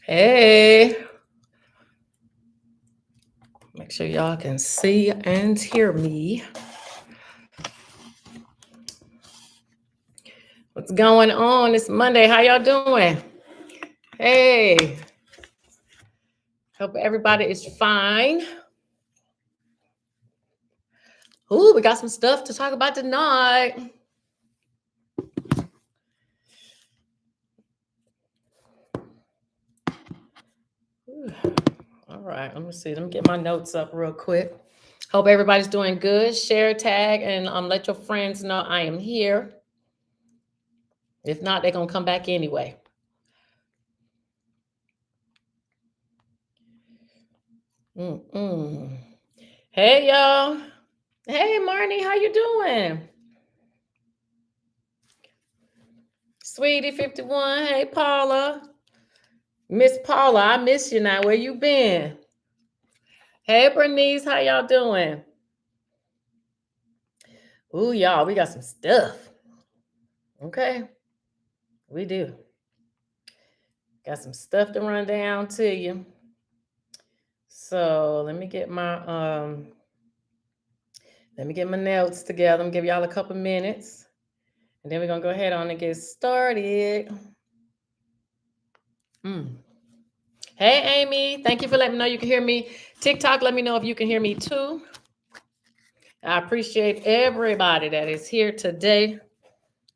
Hey, make sure y'all can see and hear me. What's going on? It's Monday. How y'all doing? Hey, hope everybody is fine. Ooh, we got some stuff to talk about tonight. All right, let me see. Let me get my notes up real quick. Hope everybody's doing good. Share, tag, and let your friends know I am here. If not, they're gonna come back anyway. Hey, y'all. Hey, Marnie, how you doing? Sweetie 51. Hey, Paula. Miss Paula, I miss you now. Where you been? Hey, Bernice, how y'all doing? Ooh, y'all, we got some stuff. Okay, we do. Got some stuff to run down to you. So let me get my notes together. I'm gonna give y'all a couple minutes, and then we're gonna go ahead on and get started. Hey, Amy, thank you for letting me know you can hear me. TikTok, let me know if you can hear me too. I appreciate everybody that is here today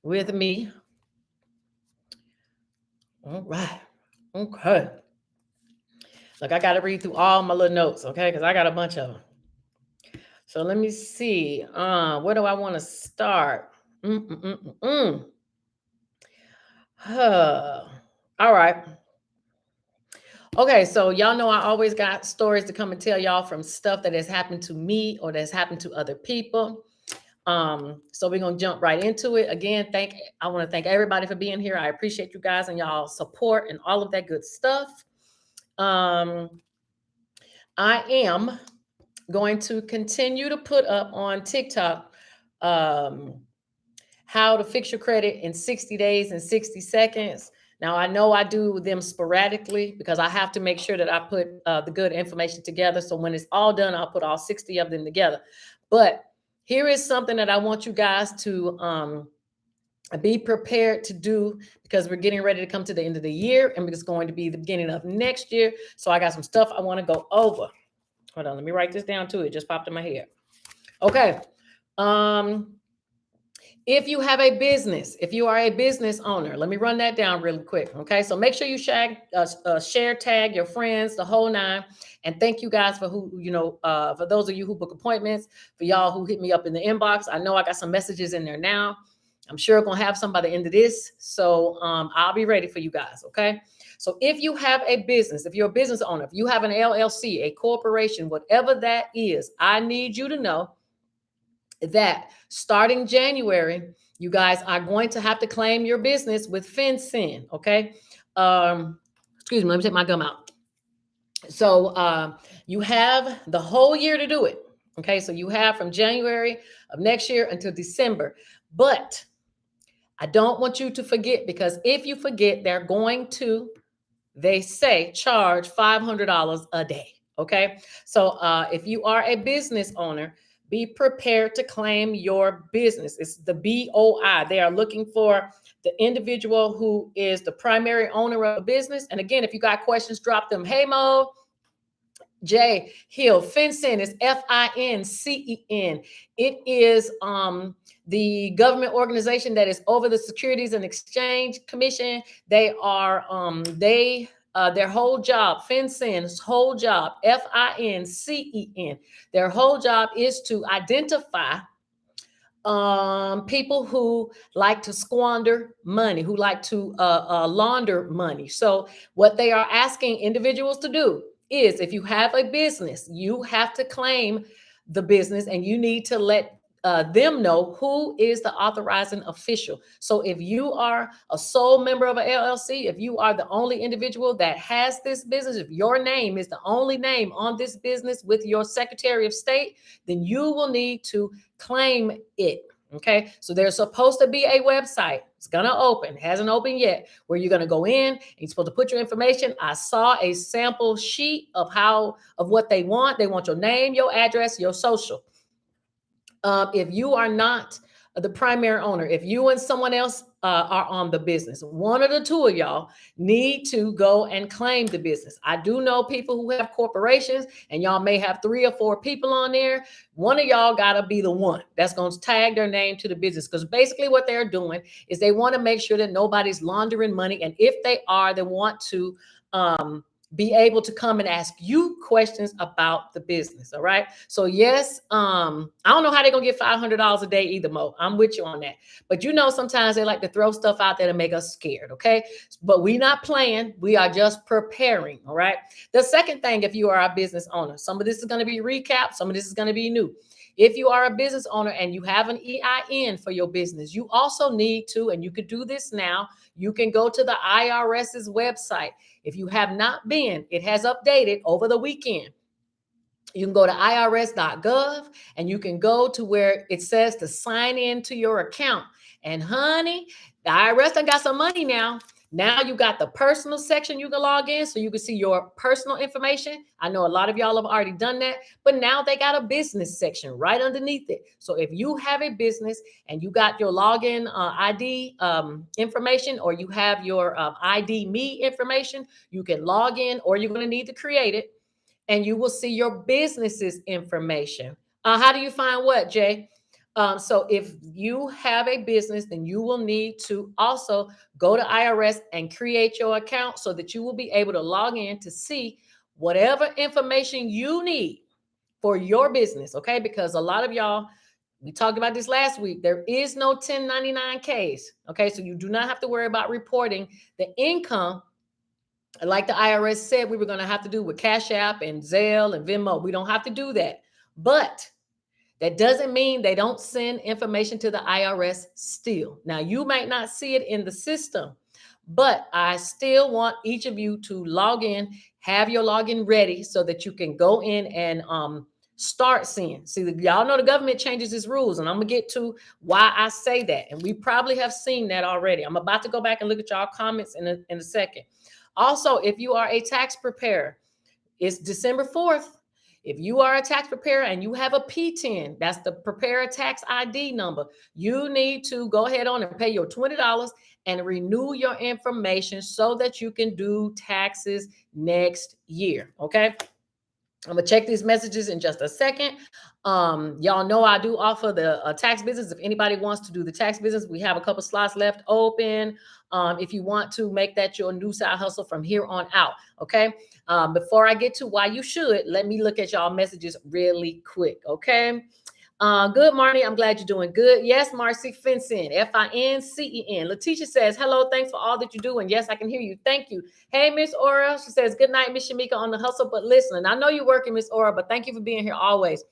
with me. All right. Okay. Look, I got to read through all my little notes, okay? Because I got a bunch of them. So let me see. Where do I want to start? All right. Okay, so y'all know I always got stories to come and tell y'all from stuff that has happened to me or that's happened to other people. So we're gonna jump right into it. Again, I want to thank everybody for being here. I appreciate you guys and y'all support and all of that good stuff. I am going to continue to put up on TikTok how to fix your credit in 60 days and 60 seconds. Now, I know I do them sporadically because I have to make sure that I put the good information together. So when it's all done, I'll put all 60 of them together. But here is something that I want you guys to be prepared to do because we're getting ready to come to the end of the year and it's going to be the beginning of next year. So I got some stuff I want to go over. Hold on, let me write this down too. It just popped in my head. Okay. If you have a business, if you are a business owner, let me run that down really quick. Okay. So make sure you share, tag your friends, the whole nine. And thank you guys for for those of you who book appointments, for y'all who hit me up in the inbox. I know I got some messages in there now. I'm sure going to have some by the end of this. So I'll be ready for you guys. Okay. So if you have a business, if you're a business owner, if you have an LLC, a corporation, whatever that is, I need you to know that starting January, you guys are going to have to claim your business with FinCEN. Okay. Excuse me. Let me take my gum out. So you have the whole year to do it. Okay. So you have from January of next year until December. But I don't want you to forget, because if you forget, they're going to, they say, charge $500 a day. Okay. So if you are a business owner, be prepared to claim your business. It's the BOI. They are looking for the individual who is the primary owner of a business. And again, if you got questions, drop them. Hey, Mo. J Hill. FinCEN is FINCEN. It is the government organization that is over the Securities and Exchange Commission. They are their whole job, FinCEN's whole job, FINCEN, their whole job is to identify people who like to squander money, who like to launder money. So what they are asking individuals to do is if you have a business, you have to claim the business and you need to let them know who is the authorizing official. So if you are a sole member of an LLC, if you are the only individual that has this business, if your name is the only name on this business with your Secretary of State, then you will need to claim it. Okay, so there's supposed to be a website. It's gonna open, hasn't opened yet, where you're gonna go in and you're supposed to put your information. I saw a sample sheet of what they want. They want your name, your address, your social. If you are not the primary owner, if you and someone else are on the business, one of the two of y'all need to go and claim the business. I do know people who have corporations and y'all may have 3 or 4 people on there. One of y'all got to be the one that's going to tag their name to the business, because basically what they're doing is they want to make sure that nobody's laundering money. And if they are, they want to be able to come and ask you questions about the business. All right. So yes, I don't know how they're gonna get $500 a day either, Mo. I'm with you on that. But sometimes they like to throw stuff out there to make us scared. Okay. But we're not playing. We are just preparing. All right. The second thing, if you are a business owner, some of this is going to be recap, some of this is going to be new. If you are a business owner and you have an EIN for your business, you also need to, and you could do this now, you can go to the IRS's website. If you have not been, it has updated over the weekend. You can go to irs.gov and you can go to where it says to sign into your account. And honey, the IRS done got some money now. Now you got the personal section you can log in so you can see your personal information. I know a lot of y'all have already done that, but now they got a business section right underneath it. So if you have a business and you got your login ID information, or you have your ID me information, you can log in, or you're going to need to create it, and you will see your business's information. How do you find what, Jay? So if you have a business, then you will need to also go to IRS and create your account so that you will be able to log in to see whatever information you need for your business. Okay, because a lot of y'all, we talked about this last week, there is no 1099Ks. Okay, so you do not have to worry about reporting the income like the IRS said we were going to have to do with Cash App and Zelle and Venmo. We don't have to do that. But that doesn't mean they don't send information to the IRS still. Now, you might not see it in the system, but I still want each of you to log in, have your login ready so that you can go in and start seeing. See, y'all know the government changes its rules, and I'm going to get to why I say that. And we probably have seen that already. I'm about to go back and look at y'all comments in a second. Also, if you are a tax preparer, it's December 4th. If you are a tax preparer and you have a P10, that's the preparer tax ID number, you need to go ahead on and pay your $20 and renew your information so that you can do taxes next year. Okay. I'm gonna check these messages in just a second. Y'all know I do offer the tax business. If anybody wants to do the tax business, we have a couple slots left open. If you want to make that your new side hustle from here on out, okay? Before I get to why you should, let me look at y'all messages really quick, okay? Good, Marnie. I'm glad you're doing good. Yes, Marcy Finson, Fincen. Letitia says, hello, thanks for all that you do. And yes, I can hear you. Thank you. Hey, Miss Aura. She says, good night, Miss Shamika on the hustle, but listen. I know you're working, Miss Aura, but thank you for being here always.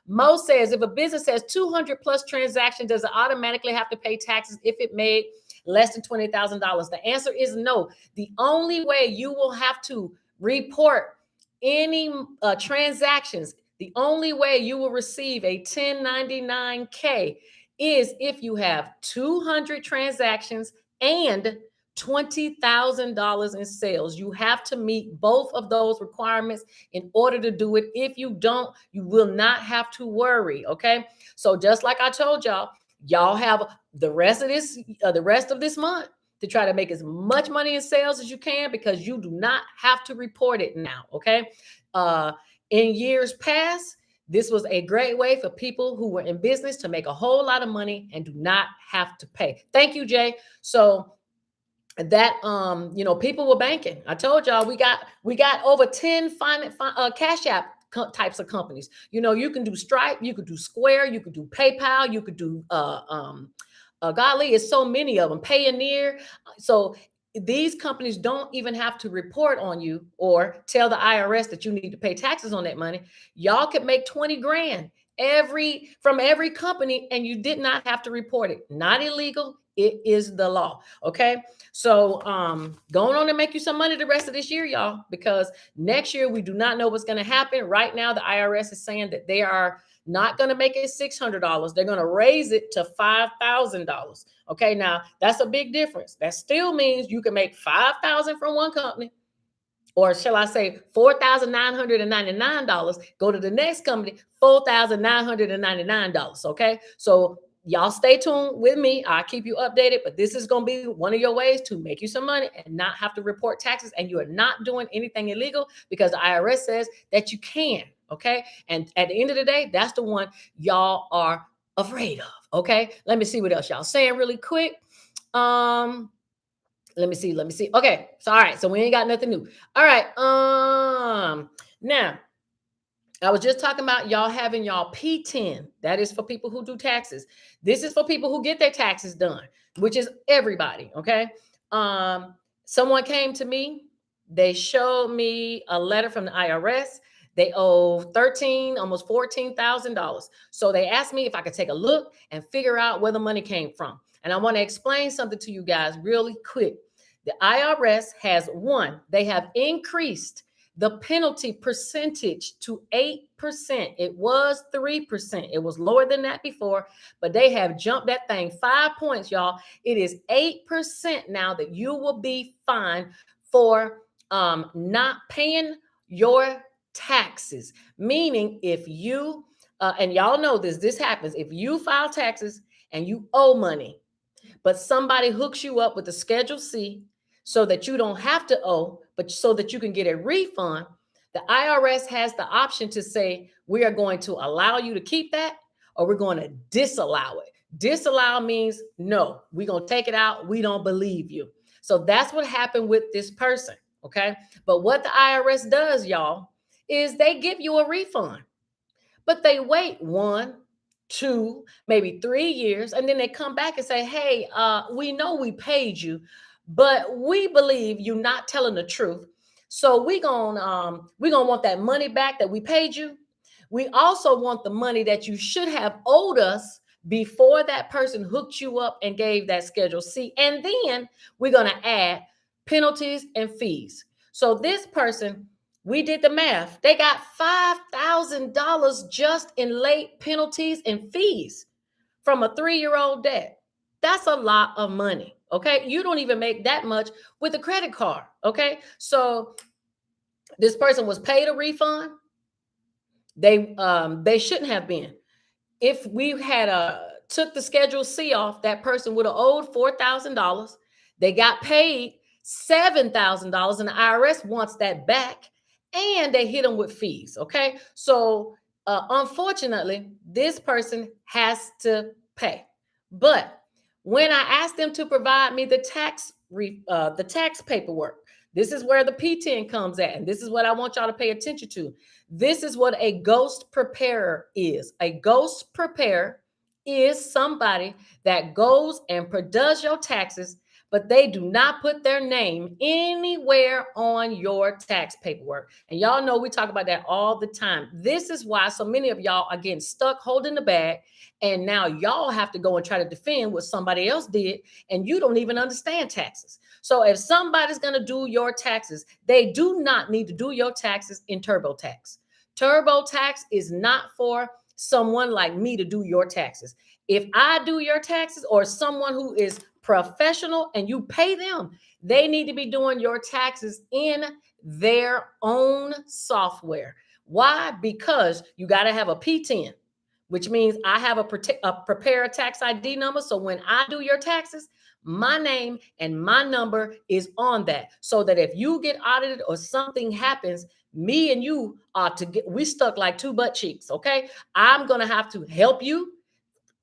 Mo says, if a business has 200 plus transactions, does it automatically have to pay taxes if it made less than $20,000? The answer is no. The only way you will have to report any transactions, the only way you will receive a 1099K is if you have 200 transactions and $20,000 in sales. You have to meet both of those requirements in order to do it. If you don't, you will not have to worry. Okay. So just like I told y'all, y'all have the rest of this month to try to make as much money in sales as you can, because you do not have to report it now. Okay. In years past, this was a great way for people who were in business to make a whole lot of money and do not have to pay. Thank you, Jay. So that people were banking. I told y'all we got over 10 Cash App types of companies. You can do Stripe, you could do Square, you could do PayPal, you could do golly, it's so many of them. Payoneer. So these companies don't even have to report on you or tell the IRS that you need to pay taxes on that money. Y'all could make 20 grand from every company, and you did not have to report it. Not illegal. It is the law. Okay. So going on and make you some money the rest of this year, y'all, because next year we do not know what's going to happen. Right now, the IRS is saying that they are not going to make it $600. They're going to raise it to $5,000. Okay, now that's a big difference. That still means you can make $5,000 from one company, or shall I say $4,999. Go to the next company, $4,999. Okay, so y'all stay tuned with me. I'll keep you updated, but this is going to be one of your ways to make you some money and not have to report taxes. And you are not doing anything illegal because the IRS says that you can. Okay, and at the end of the day, that's the one y'all are afraid of. Okay, let me see what else y'all saying really quick. Let me see. Okay, so all right, so we ain't got nothing new. All right, now I was just talking about y'all having y'all P10. That is for people who do taxes. This is for people who get their taxes done, which is everybody. Okay, someone came to me. They showed me a letter from the IRS. They owe almost $14,000. So they asked me if I could take a look and figure out where the money came from. And I want to explain something to you guys really quick. The IRS they have increased the penalty percentage to 8%. It was 3%. It was lower than that before, but they have jumped that thing 5 points, y'all. It is 8% now that you will be fined for not paying your taxes. Meaning, if you and y'all know this happens. If you file taxes and you owe money, but somebody hooks you up with a Schedule C so that you don't have to owe, but so that you can get a refund, the IRS has the option to say, we are going to allow you to keep that, or we're going to disallow it. Disallow means no, we're going to take it out. We don't believe you. So that's what happened with this person. Okay. But what the IRS does, y'all, is they give you a refund, but they wait 1, 2, maybe 3 years, and then they come back and say, hey, we know we paid you, but we believe you're not telling the truth. So we're gonna want that money back that we paid you. We also want the money that you should have owed us before that person hooked you up and gave that Schedule C. And then we're gonna add penalties and fees. So this person, we did the math. They got $5,000 just in late penalties and fees from a 3-year-old debt. That's a lot of money. Okay. You don't even make that much with a credit card. Okay. So this person was paid a refund. They shouldn't have been. If we had took the Schedule C off, that person would have owed $4,000. They got paid $7,000, and the IRS wants that back, and they hit them with fees. Okay, so unfortunately, this person has to pay. But when I asked them to provide me the tax paperwork, this is where the P10 comes at, and this is what I want y'all to pay attention to. This is what a ghost preparer is. A ghost preparer is somebody that goes and does your taxes, but they do not put their name anywhere on your tax paperwork. And y'all know we talk about that all the time. This is why so many of y'all are getting stuck holding the bag, and now y'all have to go and try to defend what somebody else did, and you don't even understand taxes. So if somebody's going to do your taxes, they do not need to do your taxes in TurboTax. TurboTax is not for someone like me to do your taxes. If I do your taxes, or someone who is professional and you pay them, they need to be doing your taxes in their own software. Why? Because you got to have a P10, which means I have a prepare a tax ID number. So when I do your taxes, my name and my number is on that, so that if you get audited or something happens, me and you are we stuck like two butt cheeks. Okay, I'm gonna have to help you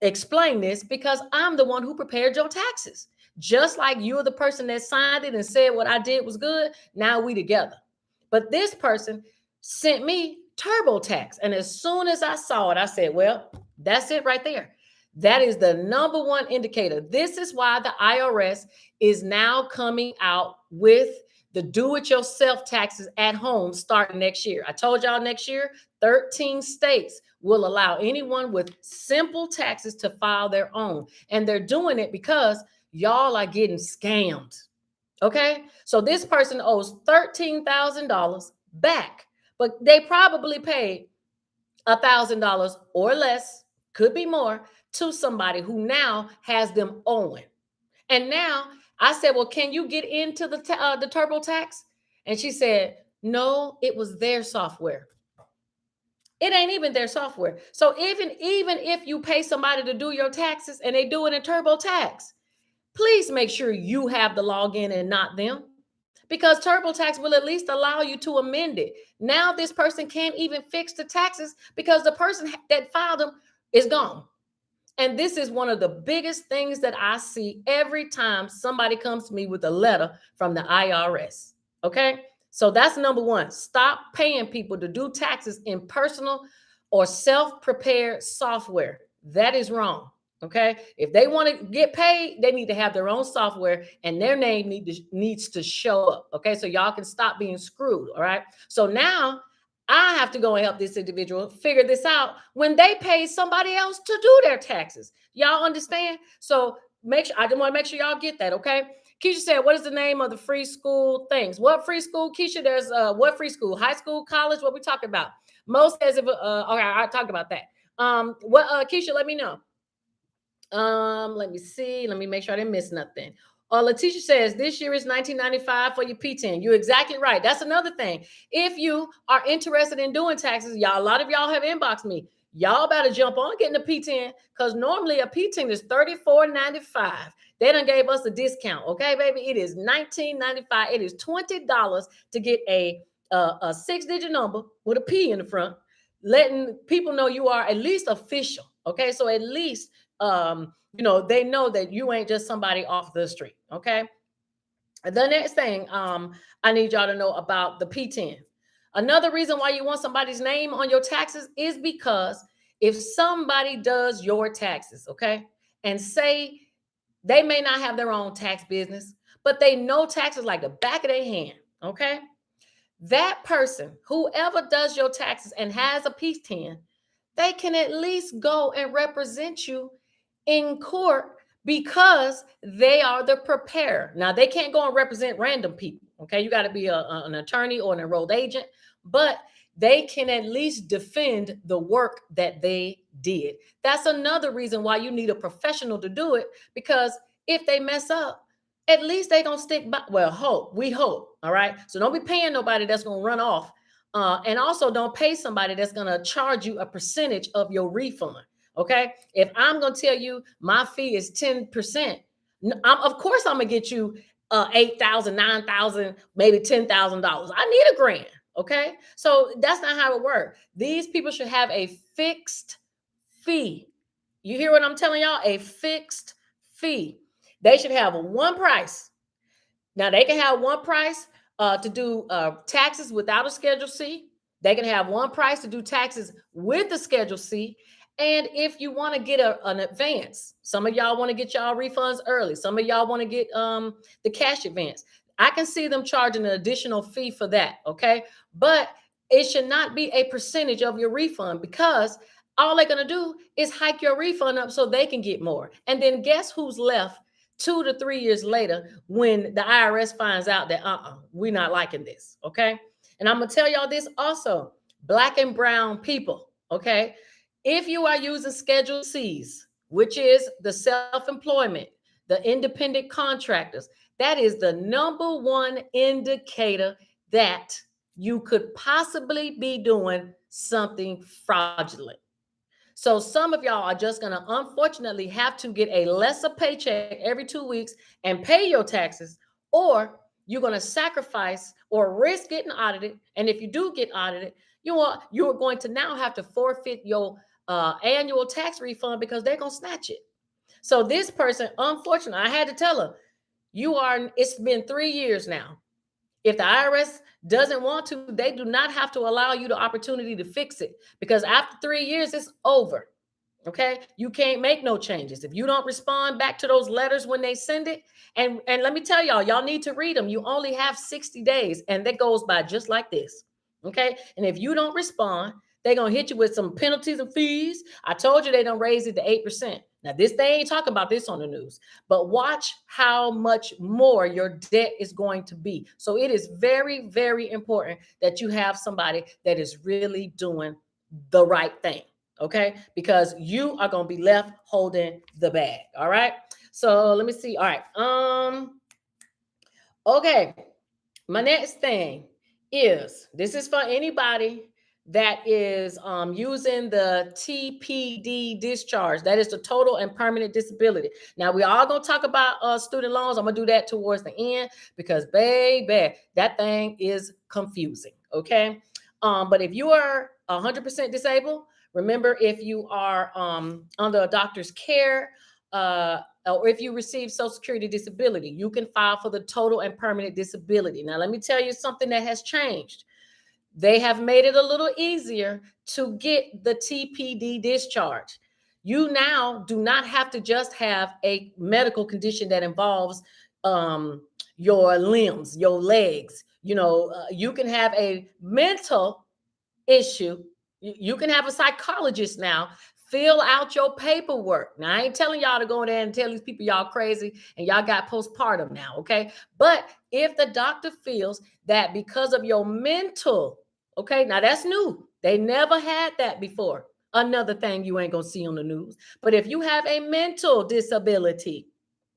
explain this because I'm the one who prepared your taxes. Just like you're the person that signed it and said what I did was good. Now we together. But this person sent me TurboTax, and as soon as I saw it, I said, well, that's it right there. That is the number one indicator. This is why the IRS is now coming out with the do-it-yourself taxes at home starting next year. I told y'all next year, 13 states will allow anyone with simple taxes to file their own. And they're doing it because y'all are getting scammed. Okay? So this person owes $13,000 back, but they probably paid $1,000 or less, could be more, to somebody who now has them owing. And now I said, well, can you get into the TurboTax? And she said, no, it was their software. It ain't even their software. So even if you pay somebody to do your taxes and they do it in TurboTax, please make sure you have the login and not them, because TurboTax will at least allow you to amend it. Now this person can't even fix the taxes because the person that filed them is gone. And this is one of the biggest things that I see every time somebody comes to me with a letter from the IRS. Okay? So that's number one. Stop paying people to do taxes in personal or self-prepared software. That is wrong. Okay. If they want to get paid, they need to have their own software and their name needs to show up. Okay. So y'all can stop being screwed. All right. So now I have to go and help this individual figure this out when they pay somebody else to do their taxes. Y'all understand? So make sure, I just want to make sure y'all get that. Okay. Keisha said, what is the name of the free school things? What free school, Keisha? There's what free school? High school, college? What we talking about? Most says if okay, I talked about that. What Keisha, let me know. Let me see. Let me make sure I didn't miss nothing. Letitia says this year is 1995 for your P10. You're exactly right. That's another thing. If you are interested in doing taxes, y'all, a lot of y'all have inboxed me. Y'all better jump on getting a P10 because normally a P10 is $34.95. They done gave us a discount. Okay, baby. It is $19.95. It is $20 to get a 6-digit number with a P in the front, letting people know you are at least official. Okay, so at least they know that you ain't just somebody off the street. Okay. The next thing I need y'all to know about the P10. Another reason why you want somebody's name on your taxes is because if somebody does your taxes, okay, and say they may not have their own tax business, but they know taxes like the back of their hand, okay, that person, whoever does your taxes and has a P10, they can at least go and represent you in court because they are the preparer. Now, they can't go and represent random people. Okay. You got to be an attorney or an enrolled agent, but they can at least defend the work that they did. That's another reason why you need a professional to do it, because if they mess up, at least they gonna stick by. Well, we hope. All right. So don't be paying nobody that's gonna run off. And also don't pay somebody that's gonna charge you a percentage of your refund. Okay. If I'm going to tell you my fee is 10%, of course I'm going to get you $8,000, $9,000, maybe $10,000. I need a grand. Okay. So that's not how it works. These people should have a fixed fee. You hear what I'm telling y'all? A fixed fee. They should have one price. Now they can have one price to do taxes without a Schedule C. They can have one price to do taxes with the Schedule C. And if you want to get an advance, some of y'all want to get y'all refunds early. Some of y'all want to get the cash advance. I can see them charging an additional fee for that. Okay. But it should not be a percentage of your refund, because all they're going to do is hike your refund up so they can get more. And then guess who's left 2 to 3 years later when the IRS finds out that we're not liking this. Okay. And I'm going to tell y'all this also, Black and brown people. Okay. If you are using Schedule C's, which is the self-employment, the independent contractors, that is the number one indicator that you could possibly be doing something fraudulent. So some of y'all are just going to unfortunately have to get a lesser paycheck every 2 weeks and pay your taxes, or you're going to sacrifice or risk getting audited. And if you do get audited, you're going to now have to forfeit your annual tax refund because they're going to snatch it. So this person, unfortunately, I had to tell her, it's been 3 years now. If the IRS doesn't want to, they do not have to allow you the opportunity to fix it, because after 3 years, it's over. Okay, you can't make no changes if you don't respond back to those letters when they send it. And let me tell y'all need to read them. You only have 60 days, and that goes by just like this. Okay, and if you don't respond, they're gonna hit you with some penalties and fees. I told you they don't raise it to 8%. Now, they ain't talking about this on the news, but watch how much more your debt is going to be. So it is very, very important that you have somebody that is really doing the right thing. Okay, because you are going to be left holding the bag. All right, so let me see. All right, okay, my next thing is, this is for anybody that is using the TPD discharge. That is the total and permanent disability. Now, we are going to talk about student loans. I'm going to do that towards the end because, baby, that thing is confusing. Okay, but if you are 100% disabled, remember, if you are under a doctor's care, or if you receive Social Security disability, you can file for the total and permanent disability. Now, let me tell you something that has changed. They have made it a little easier to get the TPD discharge. You now do not have to just have a medical condition that involves your limbs, your legs. You can have a mental issue. You can have a psychologist now fill out your paperwork. Now, I ain't telling y'all to go in there and tell these people y'all crazy and y'all got postpartum now, okay? But if the doctor feels that because of your mental, okay, now that's new. They never had that before. Another thing you ain't gonna see on the news. But if you have a mental disability,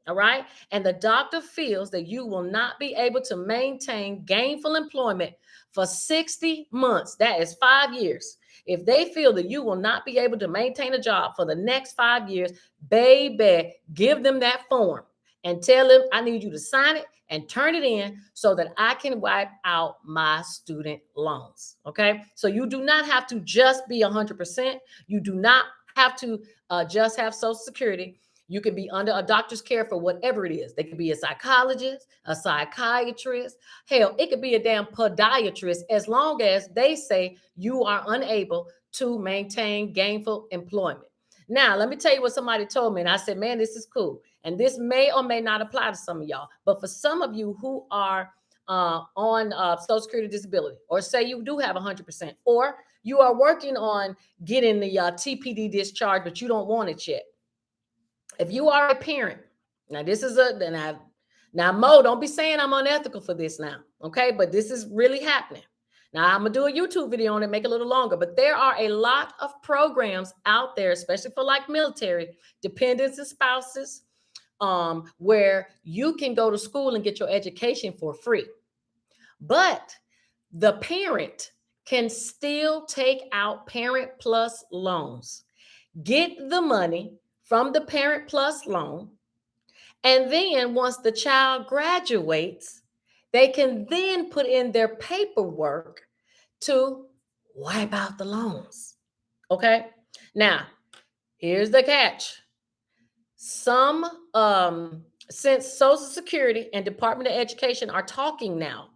all right, and the doctor feels that you will not be able to maintain gainful employment for 60 months, that is 5 years. If they feel that you will not be able to maintain a job for the next 5 years, baby, give them that form and tell them, I need you to sign it and turn it in so that I can wipe out my student loans. Okay, so you do not have to just be 100%. You do not have to just have Social Security. You can be under a doctor's care for whatever it is. They could be a psychologist, a psychiatrist. Hell, it could be a damn podiatrist, as long as they say you are unable to maintain gainful employment. Now, let me tell you what somebody told me. And I said, man, this is cool. And this may or may not apply to some of y'all. But for some of you who are on Social Security disability, or say you do have 100%, or you are working on getting the TPD discharge, but you don't want it yet. If you are a parent, now this is now Mo, don't be saying I'm unethical for this now, okay? But this is really happening. Now I'm gonna do a YouTube video on it, make it a little longer, but there are a lot of programs out there, especially for like military dependents and spouses, where you can go to school and get your education for free. But the parent can still take out Parent Plus loans, get the money from the Parent Plus loan, and then once the child graduates, they can then put in their paperwork to wipe out the loans. Okay? Now, here's the catch. Since Social Security and Department of Education are talking now,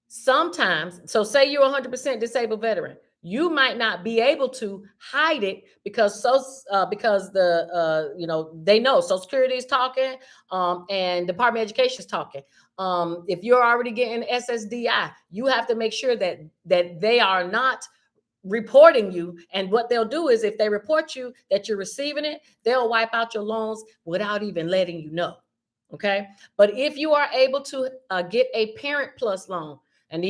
sometimes, so say you're a 100% disabled veteran, you might not be able to hide it because they know Social Security is talking, and Department of Education is talking. If you're already getting SSDI, you have to make sure that they are not reporting you. And what they'll do is, if they report you that you're receiving it, they'll wipe out your loans without even letting you know. Okay, but if you are able to get a Parent Plus loan, and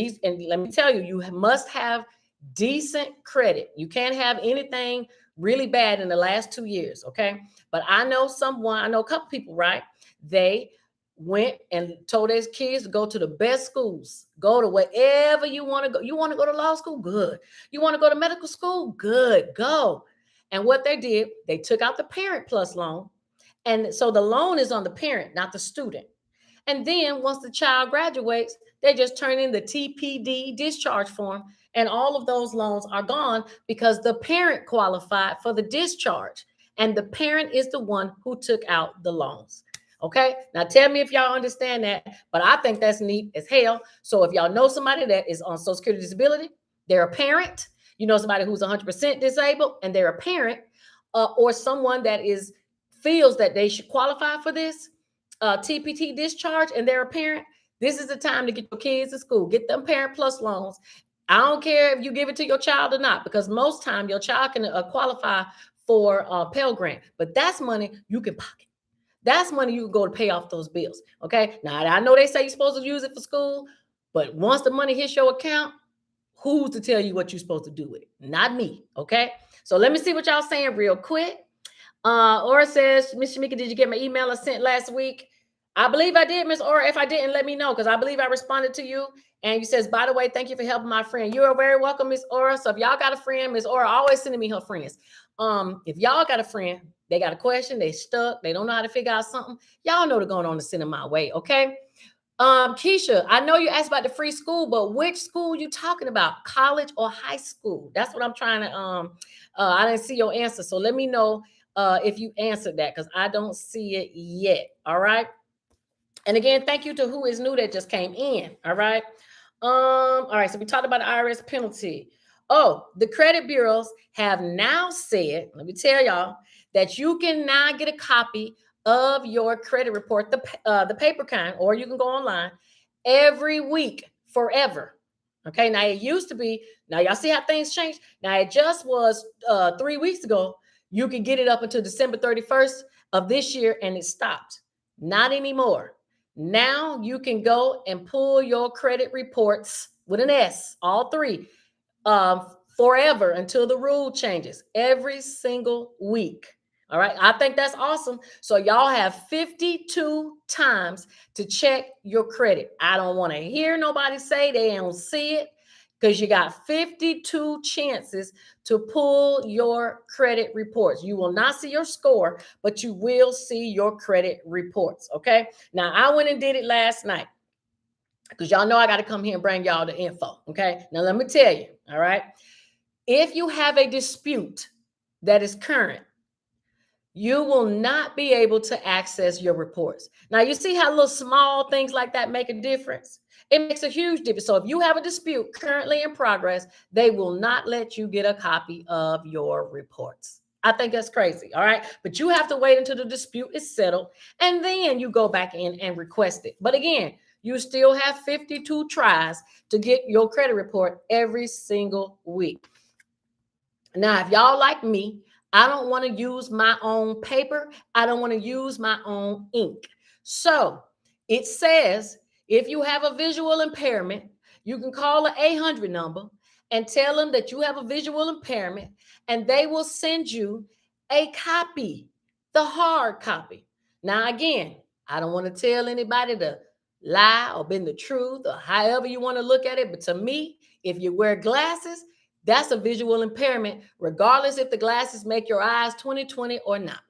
let me tell you, you must have decent credit. You can't have anything really bad in the last 2 years. Okay, but I know a couple people, right? They went and told their kids to go to the best schools, go to wherever you want to go. You want to go to law school? Good. You want to go to medical school? Good. Go. And what they did, they took out the Parent Plus loan. And so the loan is on the parent, not the student. And then once the child graduates, they just turn in the TPD discharge form, and all of those loans are gone because the parent qualified for the discharge, and the parent is the one who took out the loans. Okay, now tell me if y'all understand that, but I think that's neat as hell. So if y'all know somebody that is on Social Security disability, they're a parent, you know somebody who's 100% disabled and they're a parent, or someone that feels that they should qualify for this TPT discharge and they're a parent, this is the time to get your kids to school. Get them Parent Plus loans. I don't care if you give it to your child or not, because most time your child can qualify for Pell Grant, but that's money you can pocket. That's money you can go to pay off those bills. Okay. Now I know they say you're supposed to use it for school, but once the money hits your account, who's to tell you what you're supposed to do with it? Not me. Okay. So let me see what y'all saying real quick. Aura says, Miss Shamika, did you get my email I sent last week? I believe I did, Miss Aura. If I didn't, let me know, because I believe I responded to you. And you says, by the way, thank you for helping my friend. You are very welcome, Miss Aura. So if y'all got a friend, Miss Aura always sending me her friends. If y'all got a friend, they got a question, they stuck, they don't know how to figure out something, y'all know they're going on to send them my way, okay? Keisha, I know you asked about the free school, but which school you talking about? College or high school? That's what I'm trying to, I didn't see your answer. So let me know if you answered that, because I don't see it yet. All right. And again, thank you to who is new that just came in. All right. All right. So we talked about the IRS penalty. Oh, the credit bureaus have now said, let me tell y'all, that you can now get a copy of your credit report, the paper kind, or you can go online every week forever. Okay. Now it used to be, now y'all see how things changed. Now it just was 3 weeks ago. You could get it up until December 31st of this year, and it stopped. Not anymore. Now you can go and pull your credit reports with an S, all three, forever until the rule changes, every single week. All right. I think that's awesome. So y'all have 52 times to check your credit. I don't want to hear nobody say they don't see it, because you got 52 chances to pull your credit reports. You will not see your score, but you will see your credit reports. Okay. Now I went and did it last night, because y'all know I got to come here and bring y'all the info. Okay. Now let me tell you. All right. If you have a dispute that is current, you will not be able to access your reports. Now, you see how little small things like that make a difference? It makes a huge difference. So if you have a dispute currently in progress, they will not let you get a copy of your reports. I think that's crazy. All right. But you have to wait until the dispute is settled, and then you go back in and request it. But again, you still have 52 tries to get your credit report every single week. Now, if y'all like me, I don't want to use my own paper. I don't want to use my own ink. So it says if you have a visual impairment, you can call an 800 number and tell them that you have a visual impairment, and they will send you a copy, the hard copy. Now, again, I don't want to tell anybody to lie or bend the truth or however you want to look at it. But to me, if you wear glasses, that's a visual impairment, regardless if the glasses make your eyes 20/20 or not.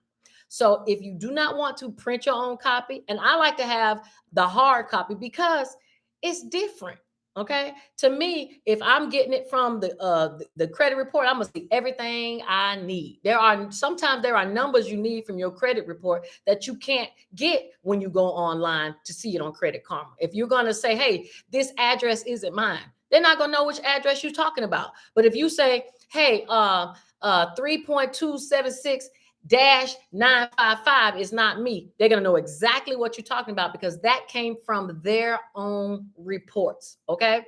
So if you do not want to print your own copy, and I like to have the hard copy because it's different. Okay. To me, if I'm getting it from the credit report, I'm gonna see everything I need. Sometimes there are numbers you need from your credit report that you can't get when you go online to see it on Credit Karma. If you're gonna say, hey, this address isn't mine, they're not gonna know which address you're talking about. But if you say, hey, 3.276 -955 is not me, they're going to know exactly what you're talking about, because that came from their own reports. Okay.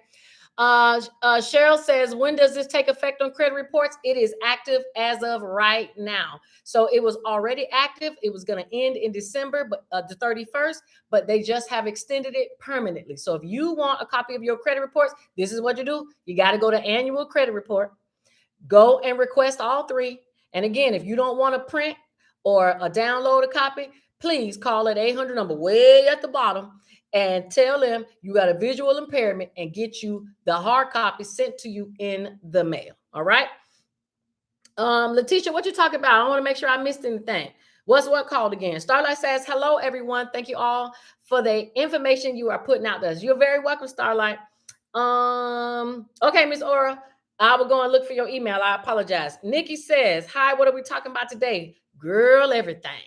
Cheryl says, when does this take effect on credit reports? It is active as of right now. So it was already active. It was going to end in December, but the 31st, but they just have extended it permanently. So if you want a copy of your credit reports, this is what you do. You got to go to annual credit report, go and request all three. And again, if you don't want to print or download a copy, please call that 800 number way at the bottom and tell them you got a visual impairment, and get you the hard copy sent to you in the mail. All right. Letitia, what you talking about? I want to make sure I missed anything. What's what called again? Starlight says, hello, everyone. Thank you all for the information you are putting out to us. You're very welcome, Starlight. Okay, Miss Aura, I will go and look for your email. I apologize. Nikki says, hi, what are we talking about today? Girl, everything.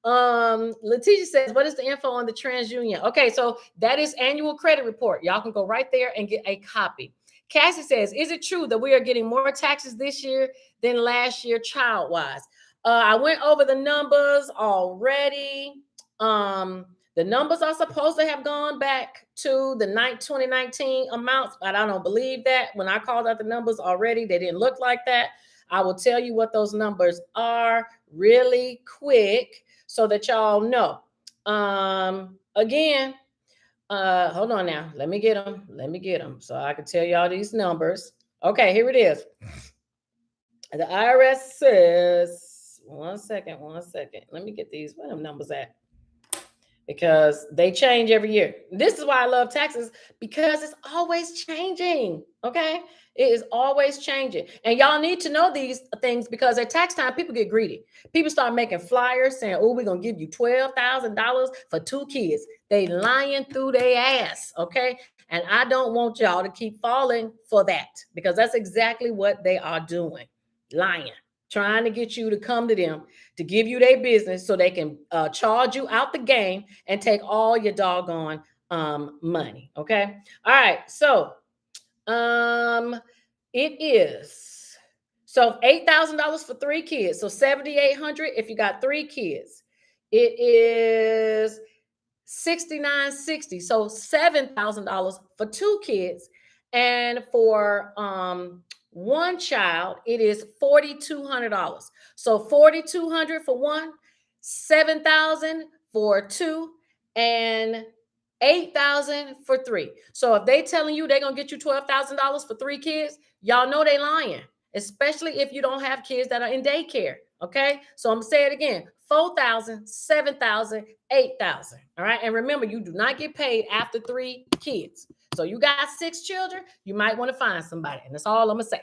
Letitia says, what is the info on the TransUnion? Okay, so that is annual credit report. Y'all can go right there and get a copy. Cassie says, is it true that we are getting more taxes this year than last year child-wise? I went over the numbers already. The numbers are supposed to have gone back to the 2019 amounts, but I don't believe that. When I called out the numbers already, they didn't look like that. I will tell you what those numbers are really quick so that y'all know. Again, hold on now. Let me get them. Let me get them so I can tell y'all these numbers. Okay, here it is. The IRS says, one second, one second. Let me get these. Where them numbers at? Because they change every year. This is why I love taxes, because it's always changing. Okay. It is always changing. And y'all need to know these things because at tax time, people get greedy. People start making flyers saying, oh, we're going to give you $12,000 for 2 kids. They lying through their ass. Okay. And I don't want y'all to keep falling for that because that's exactly what they are doing. Lying, trying to get you to come to them to give you their business so they can charge you out the game and take all your doggone money. Okay. All right. So it is $8,000 for 3 kids. So 7,800 if you got 3 kids. It is 6,960. So $7,000 for 2 kids. And for one child, it is $4,200. So 4,200 for one, 7,000 for two, and 8,000 for three. So if they telling you they're gonna get you $12,000 for 3 kids, y'all know they lying, especially if you don't have kids that are in daycare. Okay, so I'm gonna say it again: 4,000, 7,000, 8,000. All right, and remember, you do not get paid after 3 kids. So you got 6 children, you might want to find somebody, and that's all I'm gonna say.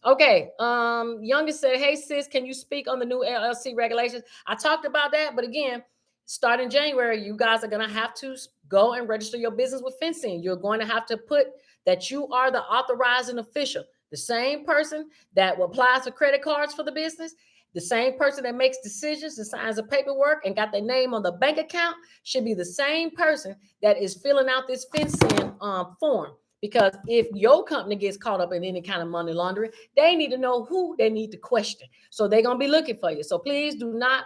Okay, youngest said, hey sis, can you speak on the new LLC regulations? I talked about that, but again, starting January, you guys are gonna have to go and register your business with fencing. You're going to have to put that you are the authorizing official, the same person that applies for credit cards for the business, the same person that makes decisions and signs the paperwork and got their name on the bank account should be the same person that is filling out this fencing form. Because if your company gets caught up in any kind of money laundering, they need to know who they need to question. So they're going to be looking for you. So please do not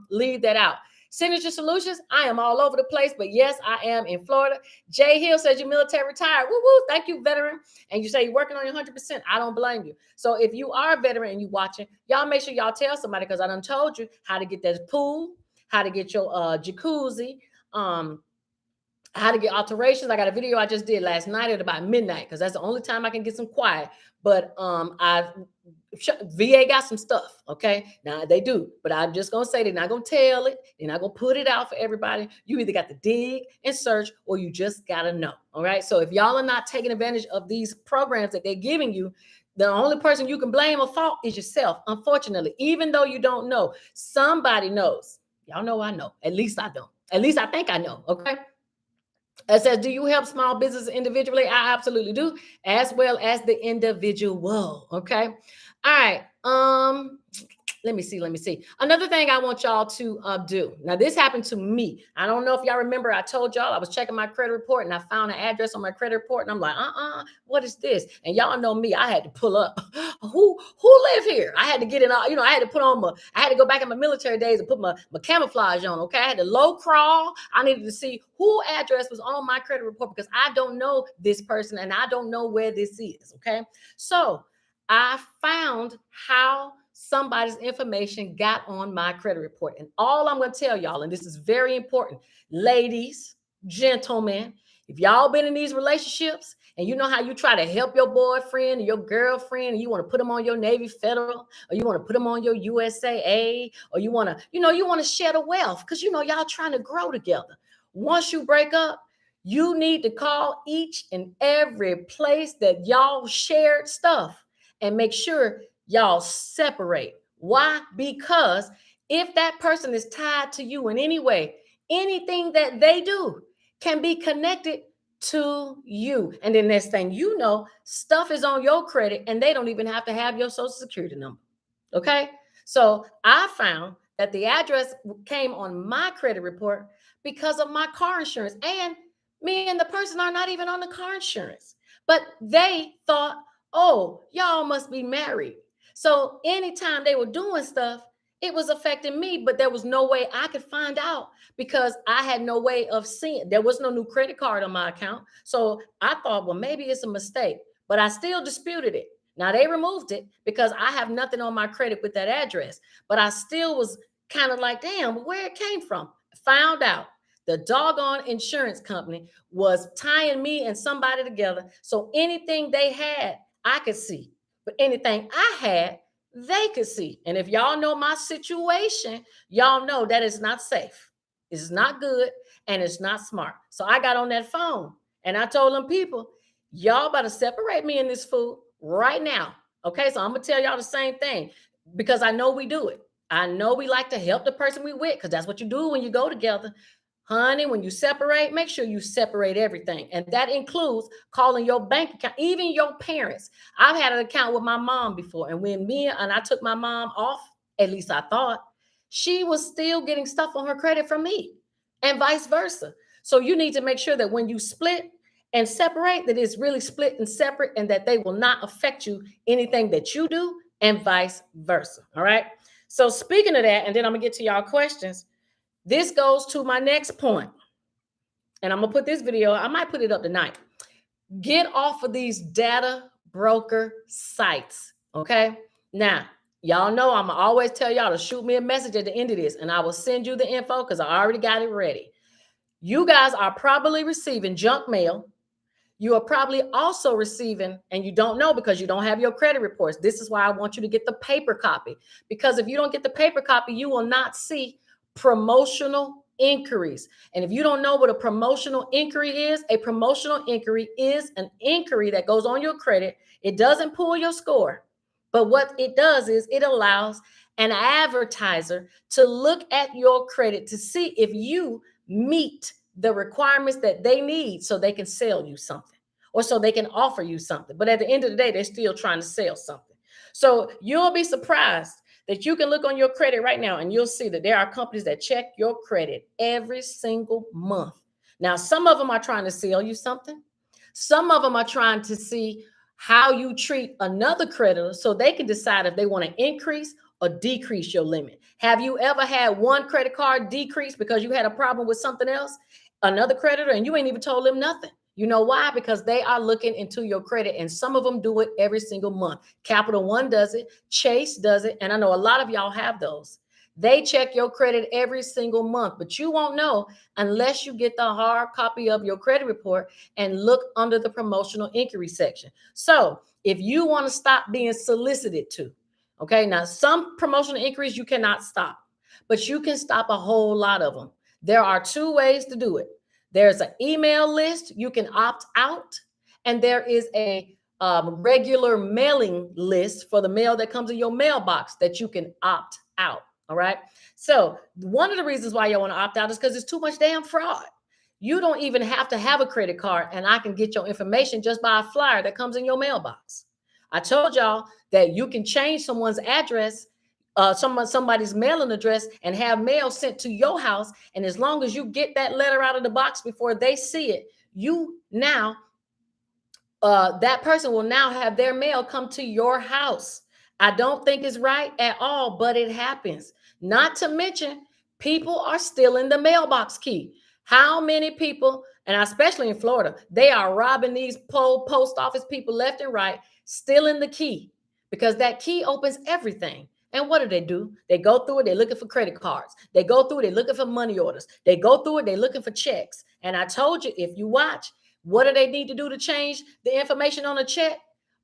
leave that out. Signature Solutions, I am all over the place, but yes, I am in Florida. Jay Hill says you're military retired. Woo woo, thank you, veteran. And you say you're working on your 100%. I don't blame you. So if you are a veteran and you watching, y'all make sure y'all tell somebody, because I done told you how to get that pool, how to get your jacuzzi, how to get alterations. I got a video I just did last night at about midnight because that's the only time I can get some quiet. But VA got some stuff. Okay, now they do, but I'm just gonna say they're not gonna tell it. They're not gonna put it out for everybody. You either got to dig and search, or you just gotta know. All right. So if y'all are not taking advantage of these programs that they're giving you, the only person you can blame or fault is yourself. Unfortunately, even though you don't know, somebody knows. Y'all know I know. At least I don't. At least I think I know. Okay. It says, do you help small businesses individually? I absolutely do, as well as the individual. Okay. All right. Let me see. Another thing I want y'all to do. Now, this happened to me. I don't know if y'all remember, I told y'all I was checking my credit report and I found an address on my credit report. And I'm like, what is this? And y'all know me, I had to pull up. Who live here? I had to get in, I had to put on I had to go back in my military days and put my camouflage on. Okay. I had to low crawl. I needed to see who address was on my credit report because I don't know this person and I don't know where this is. Okay. So I found how somebody's information got on my credit report. And all I'm going to tell y'all, and this is very important, ladies, gentlemen, if y'all been in these relationships and you know how you try to help your boyfriend or your girlfriend, and you want to put them on your Navy Federal, or you want to put them on your USAA, or you want to share the wealth because, y'all trying to grow together. Once you break up, you need to call each and every place that y'all shared stuff and make sure y'all separate. Why? Because if that person is tied to you in any way, anything that they do can be connected to you. And then next thing you know, stuff is on your credit and they don't even have to have your social security number. Okay. So I found that the address came on my credit report because of my car insurance. And me and the person are not even on the car insurance. But they thought, oh, y'all must be married. So anytime they were doing stuff, it was affecting me, but there was no way I could find out because I had no way of seeing. There was no new credit card on my account. So I thought, well, maybe it's a mistake, but I still disputed it. Now they removed it because I have nothing on my credit with that address, but I still was kind of like, damn, where it came from. Found out the doggone insurance company was tying me and somebody together. So anything they had, I could see. But anything I had, they could see. And if y'all know my situation, y'all know that it's not safe. It's not good and it's not smart. So I got on that phone and I told them people, y'all better separate me and this fool right now. Okay, so I'm gonna tell y'all the same thing because I know we do it. I know we like to help the person we with because that's what you do when you go together. Honey, when you separate, make sure you separate everything. And that includes calling your bank account, even your parents. I've had an account with my mom before. And when me and I took my mom off, at least I thought, she was still getting stuff on her credit from me and vice versa. So you need to make sure that when you split and separate, that it's really split and separate and that they will not affect you anything that you do and vice versa. All right. So speaking of that, and then I'm gonna get to y'all questions. This goes to my next point. And I'm gonna put this video, I might put it up tonight. Get off of these data broker sites. Okay. Now, y'all know I'm always tell y'all to shoot me a message at the end of this, and I will send you the info because I already got it ready. You guys are probably receiving junk mail. You are probably also receiving, and you don't know because you don't have your credit reports. This is why I want you to get the paper copy. Because if you don't get the paper copy, you will not see promotional inquiries. And if you don't know what a promotional inquiry is, a promotional inquiry is an inquiry that goes on your credit. It doesn't pull your score, but what it does is it allows an advertiser to look at your credit to see if you meet the requirements that they need so they can sell you something or so they can offer you something. But at the end of the day, they're still trying to sell something. So you'll be surprised that you can look on your credit right now and you'll see that there are companies that check your credit every single month. Now, some of them are trying to sell you something. Some of them are trying to see how you treat another creditor so they can decide if they want to increase or decrease your limit. Have you ever had one credit card decrease because you had a problem with something else, another creditor, and you ain't even told them nothing? You know why? Because they are looking into your credit, and some of them do it every single month. Capital One does it, Chase does it, and I know a lot of y'all have those. They check your credit every single month, but you won't know unless you get the hard copy of your credit report and look under the promotional inquiry section. So if you want to stop being solicited to, okay, now some promotional inquiries you cannot stop, but you can stop a whole lot of them. There are two ways to do it. There's an email list, you can opt out, and there is a regular mailing list for the mail that comes in your mailbox that you can opt out. All right. So one of the reasons why you want to opt out is because it's too much damn fraud. You don't even have to have a credit card, and I can get your information just by a flyer that comes in your mailbox. I told y'all that you can change someone's address, somebody's mailing address, and have mail sent to your house. And as long as you get that letter out of the box before they see it, you now that person will now have their mail come to your house. I don't think it's right at all, but it happens. Not to mention, people are stealing the mailbox key. How many people, and especially in Florida, they are robbing these post office people left and right, stealing the key because that key opens everything. And what do? They go through it, they're looking for credit cards. They go through it, they're looking for money orders. They go through it, they're looking for checks. And I told you, if you watch, what do they need to do to change the information on a check?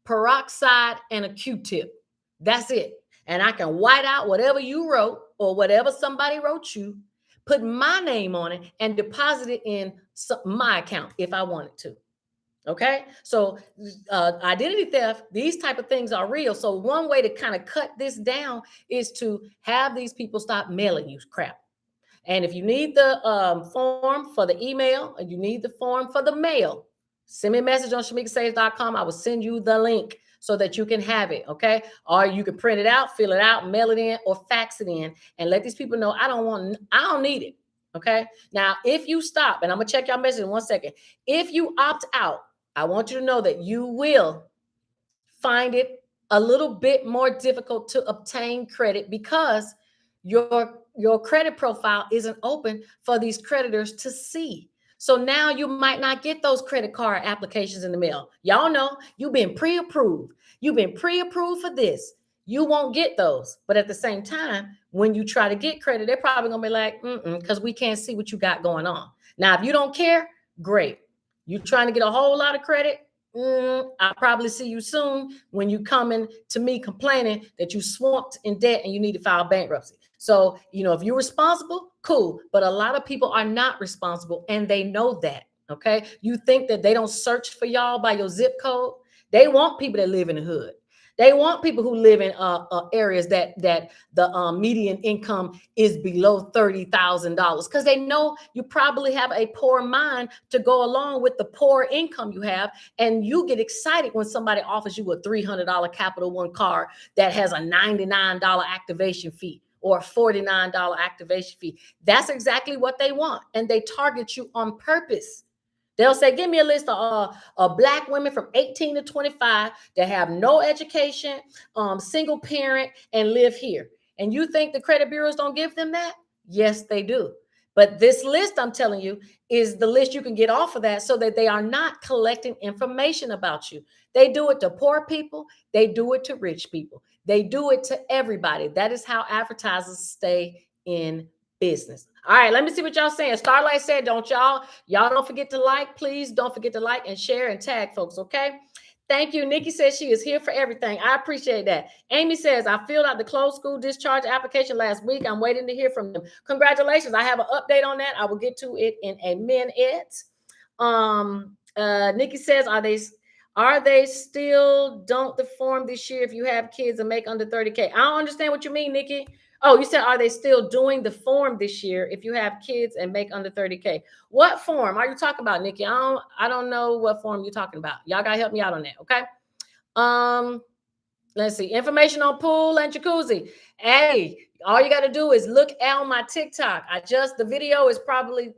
Peroxide and a Q-tip. That's it. And I can white out whatever you wrote or whatever somebody wrote you, put my name on it, and deposit it in my account if I wanted to. Okay, so identity theft, these type of things are real. So one way to kind of cut this down is to have these people stop mailing you crap. And if you need the form for the email and you need the form for the mail, send me a message on shamikasaves.com. I will send you the link so that you can have it, okay? Or you can print it out, fill it out, mail it in, or fax it in, and let these people know I don't need it, okay? Now, if you stop, and I'm gonna check your message in 1 second. If you opt out, I want you to know that you will find it a little bit more difficult to obtain credit because your credit profile isn't open for these creditors to see. So now you might not get those credit card applications in the mail. Y'all know you've been pre-approved. You've been pre-approved for this. You won't get those. But at the same time, when you try to get credit, they're probably gonna be like, because we can't see what you got going on. Now, if you don't care, great. You trying to get a whole lot of credit? I'll probably see you soon when you coming to me complaining that you swamped in debt and you need to file bankruptcy. So, if you're responsible, cool. But a lot of people are not responsible and they know that. Okay. You think that they don't search for y'all by your zip code? They want people that live in the hood. They want people who live in areas that the median income is below $30,000 because they know you probably have a poor mind to go along with the poor income you have, and you get excited when somebody offers you a $300 Capital One card that has a $99 activation fee or a $49 activation fee. That's exactly what they want, and they target you on purpose. They'll say, give me a list of Black women from 18 to 25 that have no education, single parent, and live here. And you think the credit bureaus don't give them that? Yes, they do. But this list, I'm telling you, is the list you can get off of that so that they are not collecting information about you. They do it to poor people. They do it to rich people. They do it to everybody. That is how advertisers stay in business. All right, let me see what y'all saying. Starlight said, y'all don't forget to like. Please don't forget to like and share and tag folks, okay? Thank you. Nikki says she is here for everything. I appreciate that. Amy says, I filled out the closed school discharge application last week. I'm waiting to hear from them. Congratulations. I have an update on that. I will get to it in a minute. Nikki says, are they still don't the form this year if you have kids and make under 30K? I don't understand what you mean, Nikki. Oh, you said, are they still doing the form this year if you have kids and make under 30K? What form are you talking about, Nikki? I don't know what form you're talking about. Y'all gotta help me out on that, okay? Let's see. Information on pool and jacuzzi. Hey, all you gotta do is look on my TikTok. The video is probably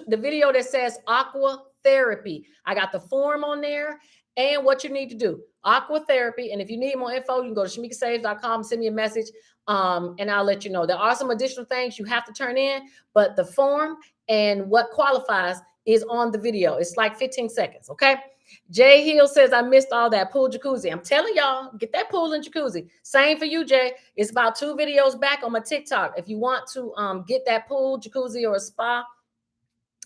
the video that says aqua therapy. I got the form on there and what you need to do. Aqua therapy. And if you need more info, you can go to shamikasaves.com, send me a message, and I'll let you know. There are some additional things you have to turn in, but the form and what qualifies is on the video. It's like 15 seconds, okay? Jay Hill says, I missed all that pool jacuzzi. I'm telling y'all, get that pool and jacuzzi. Same for you, Jay. It's about 2 videos back on my TikTok. If you want to get that pool, jacuzzi, or a spa,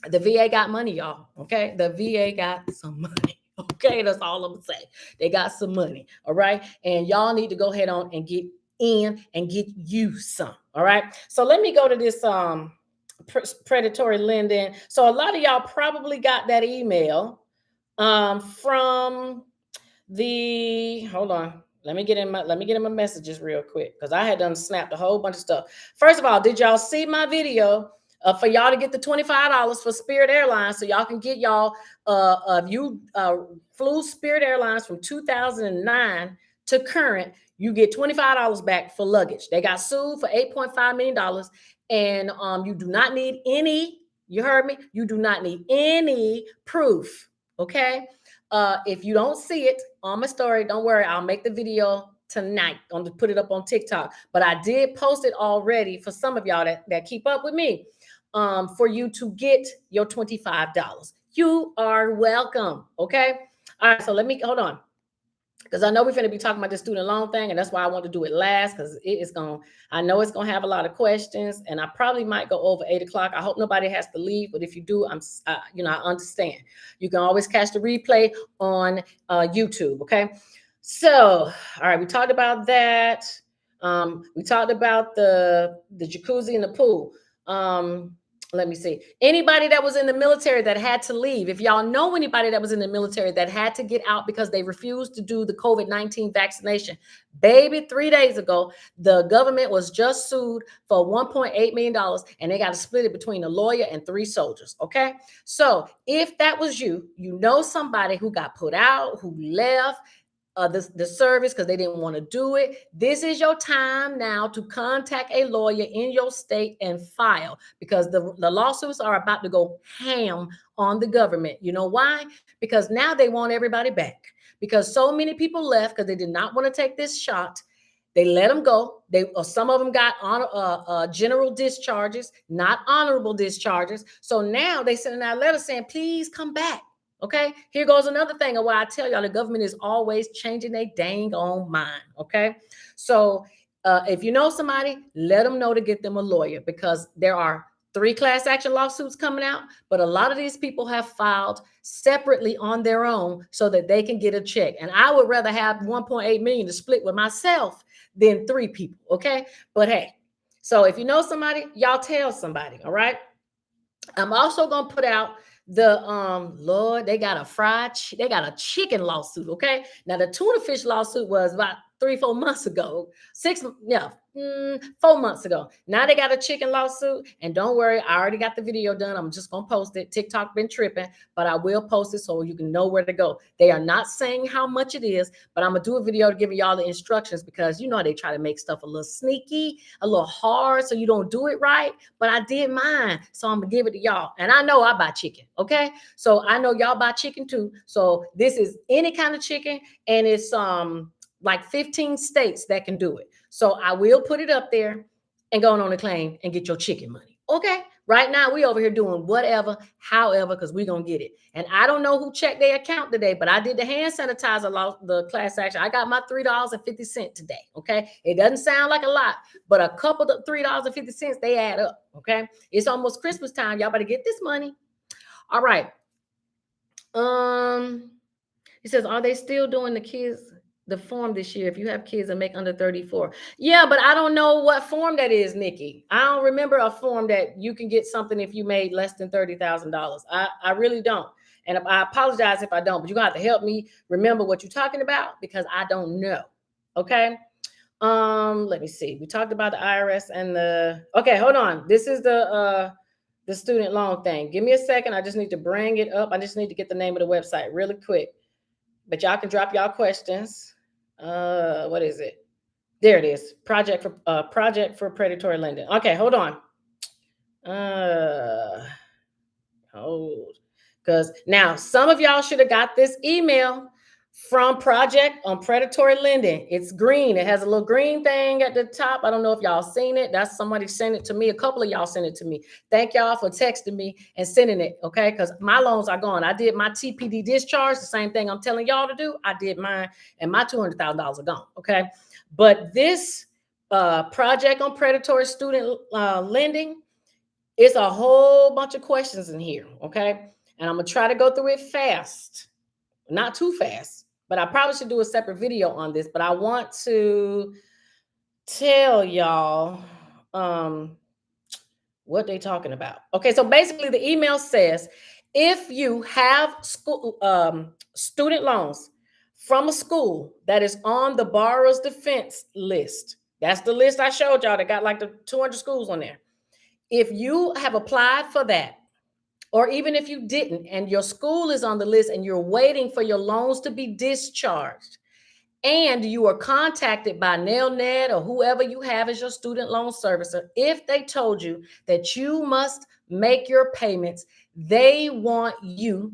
the VA got money, y'all, okay? The VA got some money. Okay, that's all I'm gonna say. They got some money, all right? And y'all need to go ahead on and get in and get you some, all right? So let me go to this predatory lending. So a lot of y'all probably got that email from the, hold on. Let me get in my messages real quick because I had done snapped a whole bunch of stuff. First of all, did y'all see my video for y'all to get the $25 for Spirit Airlines so y'all can get y'all if you flew Spirit Airlines from 2009 to current, you get $25 back for luggage. They got sued for $8.5 million, and you do not need any, you heard me, you do not need any proof, okay? If you don't see it on my story, don't worry, I'll make the video tonight. I'm going to put it up on TikTok, but I did post it already for some of y'all that keep up with me, for you to get your $25. You are welcome. Okay. All right. So let me hold on, because I know we're going to be talking about this student loan thing, and that's why I want to do it last, because I know it's going to have a lot of questions, and I probably might go over 8 o'clock. I hope nobody has to leave, but if you do, I understand. You can always catch the replay on YouTube. Okay. So, all right, we talked about that. We talked about the jacuzzi and the pool. Let me see. Anybody that was in the military that had to leave, if y'all know anybody that was in the military that had to get out because they refused to do the COVID-19 vaccination, baby, 3 days ago, the government was just sued for $1.8 million, and they got to split it between a lawyer and 3 soldiers. Okay. So if that was you, you know somebody who got put out, who left the service because they didn't want to do it. This is your time now to contact a lawyer in your state and file, because the lawsuits are about to go ham on the government. You know why? Because now they want everybody back, because so many people left because they did not want to take this shot. They let them go. Some of them got general discharges, not honorable discharges. So now they sending out letters saying, please come back. Okay, here goes another thing of why I tell y'all the government is always changing their dang on mind. Okay, so if you know somebody, let them know to get them a lawyer, because there are 3 class action lawsuits coming out, but a lot of these people have filed separately on their own so that they can get a check. And I would rather have 1.8 million to split with myself than 3 people. Okay, but hey, so if you know somebody, y'all tell somebody. All right. I'm also gonna put out the Lord, they got a chicken lawsuit. Okay, now the tuna fish lawsuit was about 3-4 months ago, 4 months ago. Now they got a chicken lawsuit, and don't worry, I already got the video done. I'm just gonna post it. TikTok been tripping, but I will post it so you can know where to go. They are not saying how much it is, but I'm gonna do a video to give y'all the instructions, because you know they try to make stuff a little sneaky, a little hard, so you don't do it right. But I did mine, so I'm gonna give it to y'all. And I know I buy chicken, okay? So I know y'all buy chicken too. So this is any kind of chicken, and it's like 15 states that can do it. So I will put it up there and go on the claim and get your chicken money. Okay. Right now we over here doing whatever, however, because we're gonna get it. And I don't know who checked their account today, but I did the hand sanitizer law, the class action. I got my $3.50 today. Okay. It doesn't sound like a lot, but a couple of $3.50, they add up. Okay. It's almost Christmas time. Y'all better get this money. All right. He says, are they still doing the form this year if you have kids that make under 34? Yeah, but I don't know what form that is, Nikki. I don't remember a form that you can get something if you made less than $30,000. I really don't. And I apologize if I don't, but you're gonna have to help me remember what you're talking about, because I don't know. Okay. Let me see. We talked about the IRS and okay, hold on. This is the student loan thing. Give me a second. I just need to bring it up. I just need to get the name of the website really quick. But y'all can drop y'all questions. What is it? There it is. Project for predatory lending. Okay, hold on. Hold. Because now some of y'all should have got this email from Project on Predatory Lending. It's green. It has a little green thing at the top. I don't know if y'all seen it. That's somebody sent it to me. A couple of y'all sent it to me. Thank y'all for texting me and sending it, okay? Because my loans are gone. I did my TPD discharge, the same thing I'm telling y'all to do. I did mine, and my $200,000 are gone, okay? But this Project on Predatory Student Lending, it's a whole bunch of questions in here, okay? And I'm going to try to go through it fast. Not too fast, but I probably should do a separate video on this. But I want to tell y'all what they're talking about. Okay, so basically the email says, if you have student loans from a school that is on the borrower's defense list, that's the list I showed y'all that got like the 200 schools on there. If you have applied for that, or even if you didn't, and your school is on the list and you're waiting for your loans to be discharged, and you are contacted by NailNet or whoever you have as your student loan servicer, if they told you that you must make your payments, they want you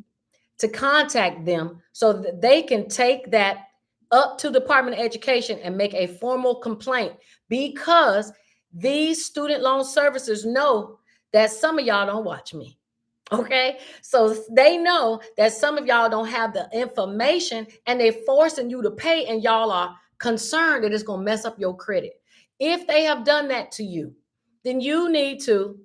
to contact them so that they can take that up to the Department of Education and make a formal complaint, because these student loan servicers know that some of y'all don't watch me. Okay, so they know that some of y'all don't have the information and they're forcing you to pay, and y'all are concerned that it's going to mess up your credit. If they have done that to you, then you need to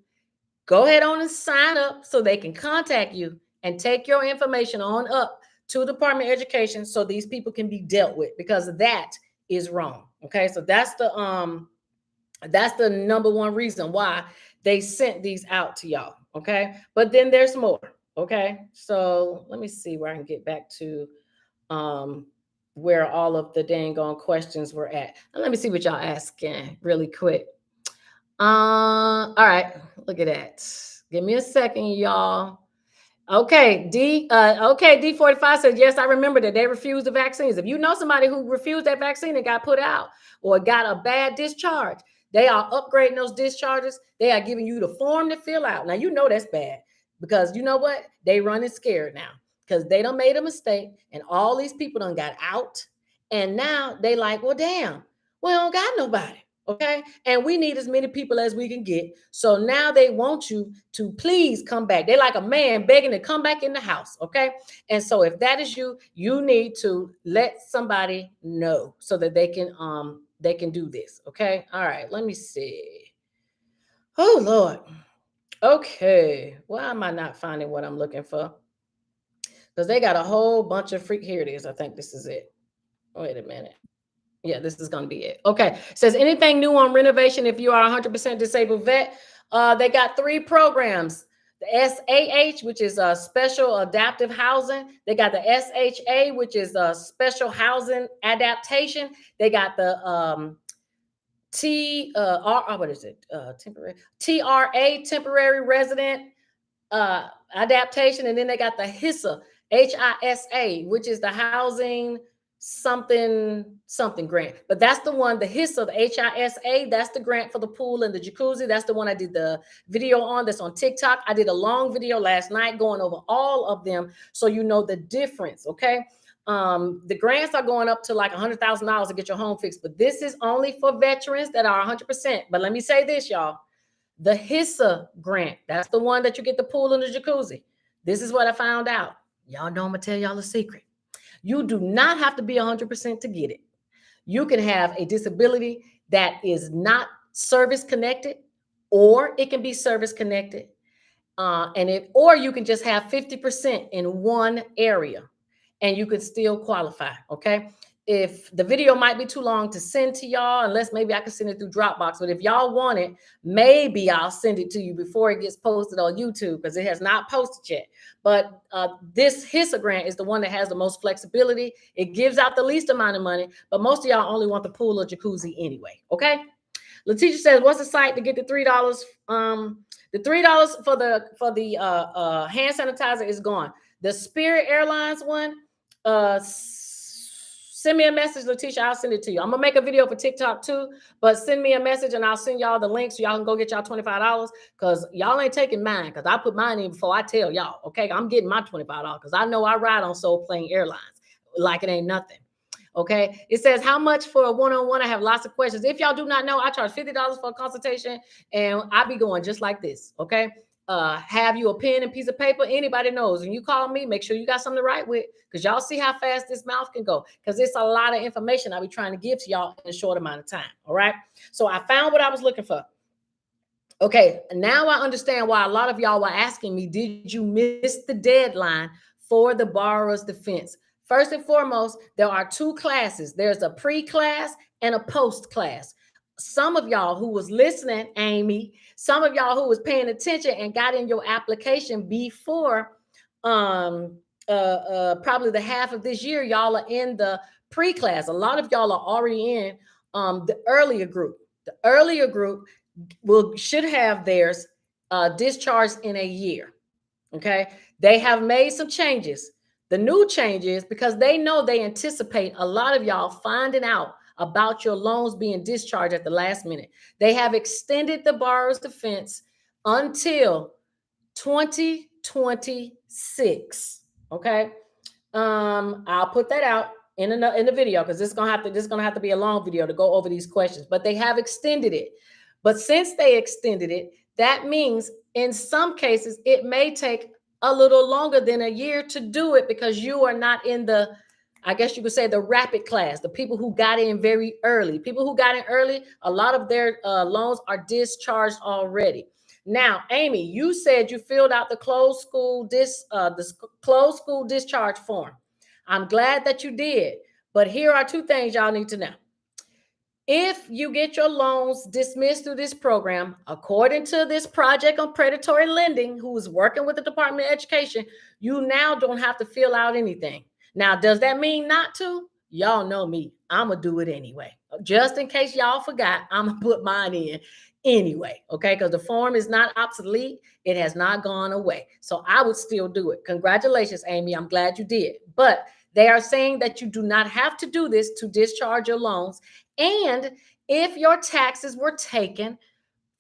go ahead on and sign up so they can contact you and take your information on up to the Department of Education so these people can be dealt with, because that is wrong. Okay, so that's the number one reason why they sent these out to y'all. Okay, but then there's more. Okay, so let me see where I can get back to where all of the dang on questions were at. And let me see what y'all asking really quick. All right, look at that. Give me a second, y'all. Okay, D45 says, yes, I remember that they refused the vaccines. If you know somebody who refused that vaccine and got put out or got a bad discharge, they are upgrading those discharges. They are giving you the form to fill out. Now, you know that's bad, because you know what? They running scared now because they done made a mistake and all these people done got out. And now they like, well, damn, We don't got nobody. Okay. And we need as many people as we can get. So now they want you to please come back. They're like a man begging to come back in the house. Okay. And so if that is you, you need to let somebody know so that they can do this. Okay. All right. Let me see. Oh Lord. Okay. Why am I not finding what I'm looking for? Because they got a whole bunch of freak. Here it is. I think this is it. Wait a minute. Yeah, this is going to be it. Okay. Says anything new on renovation if you are 100% disabled vet. They got 3 programs. The SAH, which is a special adaptive housing. They got the SHA, which is a special housing adaptation. They got the what is it? Temporary TRA, temporary resident adaptation, and then they got the HISA, HISA, which is the housing something grant. But that's the one, the HISA, the HISA, that's the grant for the pool and the jacuzzi. That's the one I did the video on. That's on TikTok. I did a long video last night going over all of them so you know the difference. Okay. The grants are going up to like $100,000 to get your home fixed, but this is only for veterans that are 100%. But let me say this, y'all. The HISA grant, that's the one that you get the pool and the jacuzzi. This is what I found out. Y'all know I'm going to tell y'all a secret. You do not have to be 100% to get it. You can have a disability that is not service connected, or it can be service connected. Or you can just have 50% in one area and you could still qualify. Okay. If the video might be too long to send to y'all, unless maybe I can send it through Dropbox, but if y'all want it, maybe I'll send it to you before it gets posted on YouTube because it has not posted yet. But this HISA grant is the one that has the most flexibility. It gives out the least amount of money, but most of y'all only want the pool or jacuzzi anyway. Okay. Letitia says, what's the site to get the $3? The $3 for the hand sanitizer is gone. The Spirit Airlines one, send me a message, Letitia. I'll send it to you. I'm gonna make a video for TikTok too, but send me a message and I'll send y'all the link so y'all can go get y'all $25 because y'all ain't taking mine because I put mine in before I tell y'all. Okay, I'm getting my $25 because I know I ride on Soul Plane Airlines like it ain't nothing. Okay. It says how much for a one-on-one. I have lots of questions. If y'all do not know, I charge $50 for a consultation and I be going just like this. Okay. Have you a pen and piece of paper? Anybody knows. And you call me, make sure you got something to write with because y'all see how fast this mouth can go because it's a lot of information I be trying to give to y'all in a short amount of time. All right. So I found what I was looking for. Okay. Now I understand why a lot of y'all were asking me, did you miss the deadline for the borrower's defense? First and foremost, there are 2 classes. There's a pre-class and a post-class. Some of y'all who was listening, Amy, some of y'all who was paying attention and got in your application before probably the half of this year, y'all are in the pre-class. A lot of y'all are already in the earlier group. The earlier group should have theirs discharged in a year. Okay. They have made some changes. The new changes, because they know they anticipate a lot of y'all finding out about your loans being discharged at the last minute. They have extended the borrower's defense until 2026. Okay. I'll put that out in the video because this is gonna have to be a long video to go over these questions. But they have extended it. But since they extended it, that means in some cases it may take a little longer than a year to do it because you are not in the, I guess you could say, the rapid class, the people who got in very early. People who got in early, a lot of their loans are discharged already. Now, Amy, you said you filled out the closed school discharge form. I'm glad that you did, but here are 2 things y'all need to know. If you get your loans dismissed through this program, according to this project on predatory lending, who is working with the Department of Education, you now don't have to fill out anything. Now, does that mean not to? Y'all know me. I'm going to do it anyway. Just in case y'all forgot, I'm going to put mine in anyway, okay? Because the form is not obsolete. It has not gone away. So I would still do it. Congratulations, Amy. I'm glad you did. But they are saying that you do not have to do this to discharge your loans. And if your taxes were taken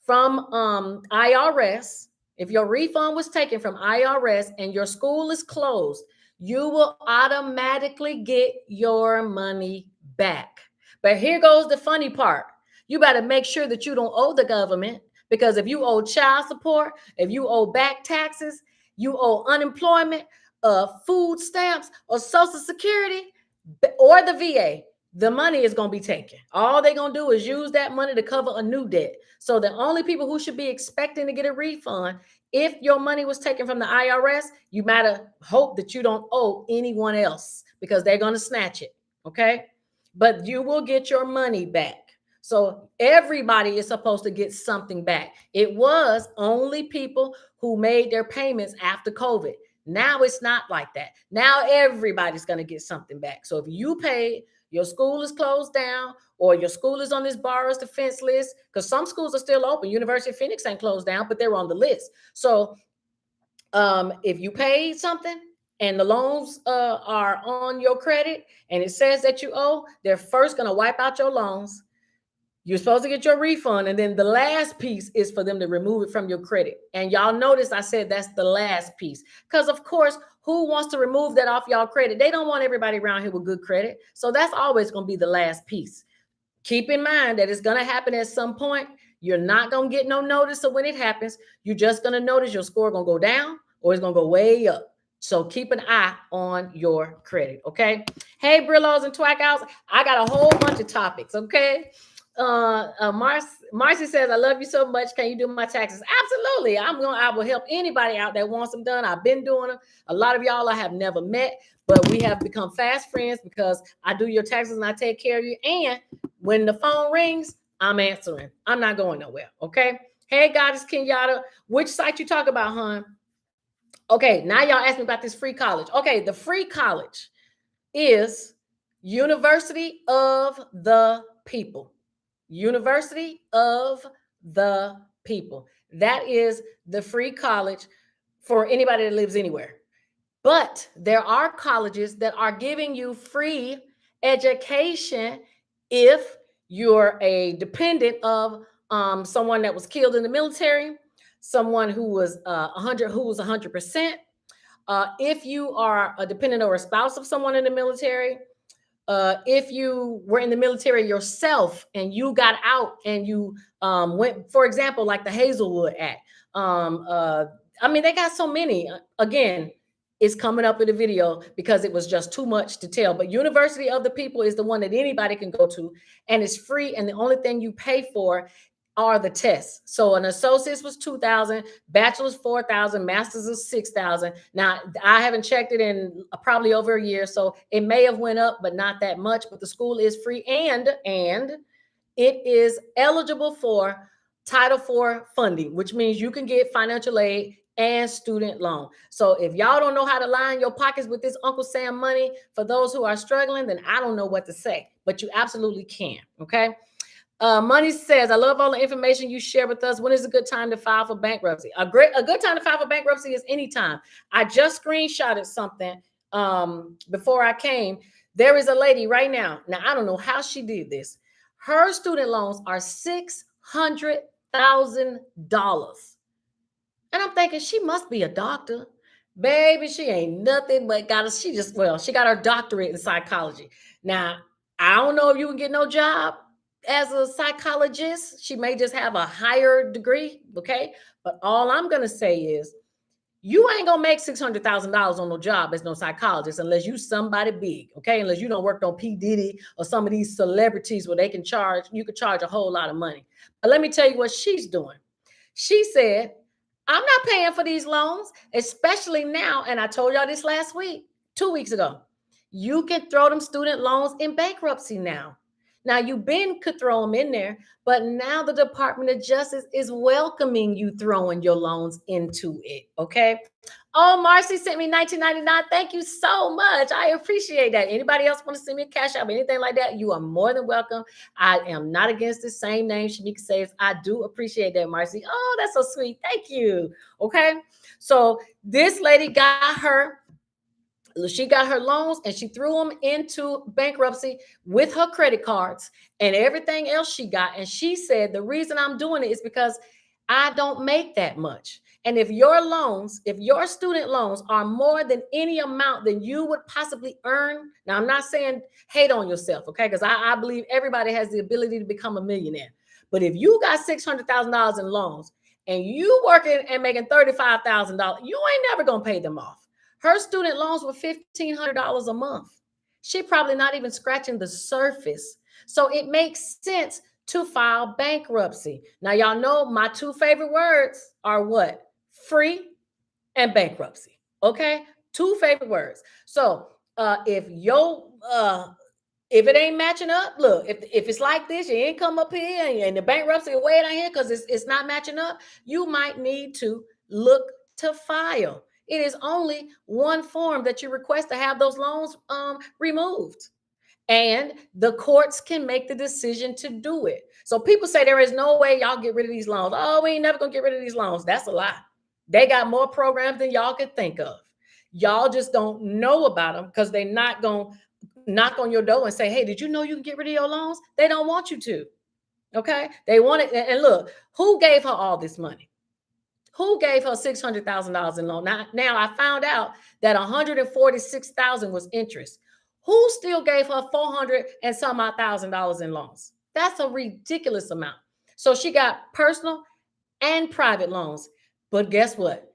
from IRS, if your refund was taken from IRS and your school is closed, you will automatically get your money back. But here goes the funny part. You better make sure that you don't owe the government, because if you owe child support, if you owe back taxes, you owe unemployment, food stamps, or Social Security, or the VA, the money is going to be taken. All they're going to do is use that money to cover a new debt. So the only people who should be expecting to get a refund, if your money was taken from the IRS, you better hope that you don't owe anyone else, because they're going to snatch it. Okay. But you will get your money back. So everybody is supposed to get something back. It was only people who made their payments after COVID. Now it's not like that. Now everybody's going to get something back. So if you paid, your school is closed down, or your school is on this borrower's defense list, because some schools are still open. University of Phoenix ain't closed down, but they're on the list. So if you paid something and the loans are on your credit and it says that you owe, they're first going to wipe out your loans. You're supposed to get your refund, and then the last piece is for them to remove it from your credit. And y'all notice I said that's the last piece, because of course, who wants to remove that off y'all credit? They don't want everybody around here with good credit. So that's always going to be the last piece. Keep in mind that it's going to happen at some point. You're not going to get no notice of when it happens. You're just going to notice your score going to go down, or it's going to go way up. So keep an eye on your credit. Okay. Hey, Brillos and Twackouts, I got a whole bunch of topics. Okay. Marcy says, I love you so much. Can you do my taxes? Absolutely. I will help anybody out that wants them done. I've been doing them. A lot of y'all I have never met, but we have become fast friends because I do your taxes and I take care of you. And when the phone rings, I'm answering. I'm not going nowhere. Okay. Hey, Goddess Kenyatta, which site you talk about, hon? Okay. Now y'all ask me about this free college. Okay. The free college is University of the People. University of the People. That is the free college for anybody that lives anywhere. But there are colleges that are giving you free education if you're a dependent of someone that was killed in the military, someone who was 100%. If you are a dependent or a spouse of someone in the military, if you were in the military yourself and you got out and you went, for example, like the Hazelwood Act. I mean, they got so many. Again, it's coming up in the video because it was just too much to tell. But University of the People is the one that anybody can go to, and it's free. And the only thing you pay for are the tests. So an associate's was $2,000, bachelor's $4,000, master's is $6,000. Now I haven't checked it in probably over a year, so it may have went up, but not that much. But the school is free, and it is eligible for Title IV funding, which means you can get financial aid and student loan. So if y'all don't know how to line your pockets with this Uncle Sam money for those who are struggling, then I don't know what to say, but you absolutely can. Okay. Money says, I love all the information you share with us. When is a good time to file for bankruptcy? A good time to file for bankruptcy is anytime. I just screenshotted something before I came. There is a lady right now. Now, I don't know how she did this. Her student loans are $600,000. And I'm thinking she must be a doctor. Baby, she ain't nothing but she got her doctorate in psychology. Now, I don't know if you can get no job as a psychologist. She may just have a higher degree, okay? But all I'm going to say is you ain't going to make $600,000 on no job as no psychologist unless you somebody big, okay? Unless you don't work on P. Diddy or some of these celebrities where you can charge a whole lot of money. But let me tell you what she's doing. She said, I'm not paying for these loans, especially now. And I told y'all this last week, 2 weeks ago. You can throw them student loans in bankruptcy now. Now, you could throw them in there, but now the Department of Justice is welcoming you throwing your loans into it, okay? Oh, Marcy sent me $19.99. Thank you so much. I appreciate that. Anybody else want to send me a cash app, anything like that? You are more than welcome. I am not against the same name, Shamika Saves. I do appreciate that, Marcy. Oh, that's so sweet. Thank you. Okay. So this lady got her loans and she threw them into bankruptcy with her credit cards and everything else she got. And she said, the reason I'm doing it is because I don't make that much. And if your student loans are more than any amount than you would possibly earn, now I'm not saying hate on yourself, okay? Because I believe everybody has the ability to become a millionaire. But if you got $600,000 in loans and you working and making $35,000, you ain't never gonna pay them off. Her student loans were $1,500 a month. She probably not even scratching the surface. So it makes sense to file bankruptcy. Now, y'all know my two favorite words are what? Free and bankruptcy. Okay? Two favorite words. So if it ain't matching up, look, if it's like this, you ain't come up here and the bankruptcy way down here because it's not matching up, you might need to look to file. It is only one form that you request to have those loans removed. And the courts can make the decision to do it. So people say there is no way y'all get rid of these loans. Oh, we ain't never gonna get rid of these loans. That's a lie. They got more programs than y'all could think of. Y'all just don't know about them because they're not gonna knock on your door and say, hey, did you know you can get rid of your loans? They don't want you to. Okay. They want it. And look, who gave her all this money? Who gave her $600,000 in loan? Now I found out that $146,000 was interest. Who still gave her 400 and some odd $1,000 in loans? That's a ridiculous amount. So she got personal and private loans. But guess what?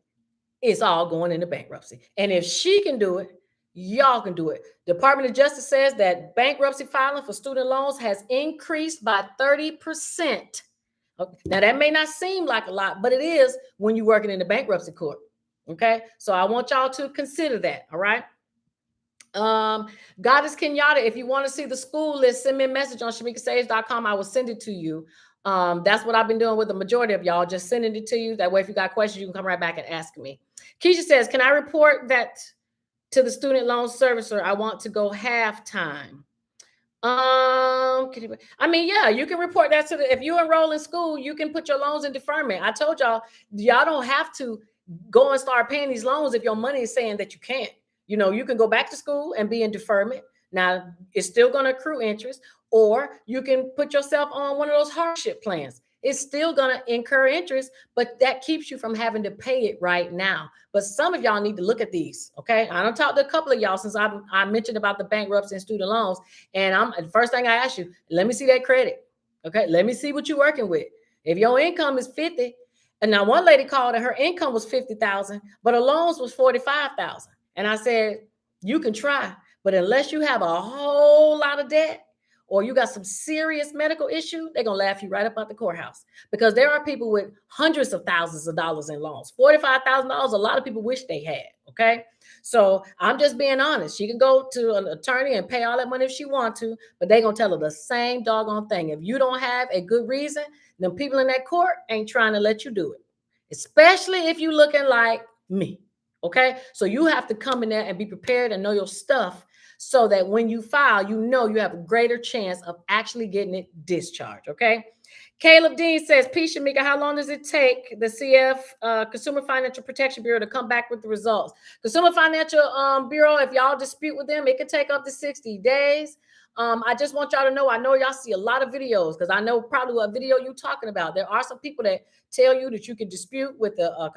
It's all going into bankruptcy. And if she can do it, y'all can do it. Department of Justice says that bankruptcy filing for student loans has increased by 30%. Now, that may not seem like a lot, but it is when you're working in the bankruptcy court. Okay. So I want y'all to consider that. All right. Goddess Kenyatta, if you want to see the school list, send me a message on shamikasaves.com. I will send it to you. That's what I've been doing with the majority of y'all, just sending it to you. That way, if you got questions, you can come right back and ask me. Keisha says, can I report that to the student loan servicer? I want to go halftime. I mean, yeah, you can report that to if you enroll in school, you can put your loans in deferment. I told y'all don't have to go and start paying these loans if your money is saying that you can't. You can go back to school and be in deferment. Now, it's still going to accrue interest, or you can put yourself on one of those hardship plans. It's still going to incur interest, but that keeps you from having to pay it right now. But some of y'all need to look at these, okay? I don't talk to a couple of y'all since I mentioned about the bankruptcy and student loans, and the first thing I ask you, let me see that credit, okay? Let me see what you're working with. If your income is 50, and now one lady called and her income was 50,000, but her loans was 45,000. And I said, you can try, but unless you have a whole lot of debt or you got some serious medical issue, they're going to laugh you right up out the courthouse, because there are people with hundreds of thousands of dollars in loans. $45,000, a lot of people wish they had, okay? So I'm just being honest. She can go to an attorney and pay all that money if she wants to, but they're going to tell her the same doggone thing. If you don't have a good reason, then people in that court ain't trying to let you do it, especially if you looking like me. Okay, so you have to come in there and be prepared and know your stuff so that when you file, you have a greater chance of actually getting it discharged. Okay, Caleb Dean says, P. Shamika, how long does it take the CF Consumer Financial Protection Bureau to come back with the results? Consumer Financial Bureau, if y'all dispute with them, it can take up to 60 days. I just want y'all to know, I know y'all see a lot of videos, because I know probably what video you're talking about. There are some people that tell you that you can dispute with the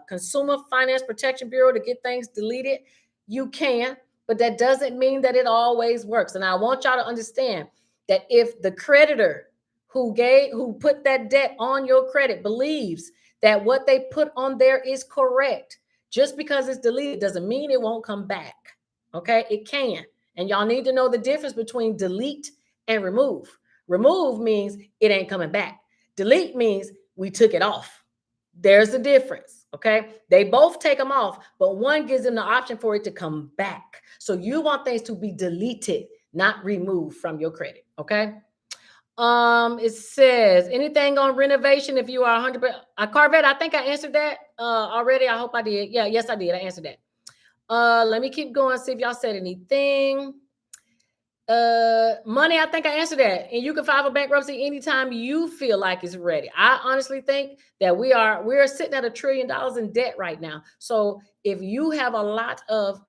Consumer Finance Protection Bureau to get things deleted. You can, but that doesn't mean that it always works. And I want y'all to understand that if the creditor who put that debt on your credit believes that what they put on there is correct, just because it's deleted doesn't mean it won't come back. Okay, it can. And y'all need to know the difference between delete and remove. Remove means it ain't coming back. Delete means we took it off. There's a difference, okay? They both take them off, but one gives them the option for it to come back. So you want things to be deleted, not removed from your credit, okay? It says, anything on renovation if you are 100%. Carvette, I think I answered that already. I hope I did. Yeah, yes, I did. I answered that. Let me keep going, see if y'all said anything. Money, I think I answered that. And you can file for bankruptcy anytime you feel like it's ready. I honestly think that we're sitting at $1 trillion in debt right now. So if you have a lot of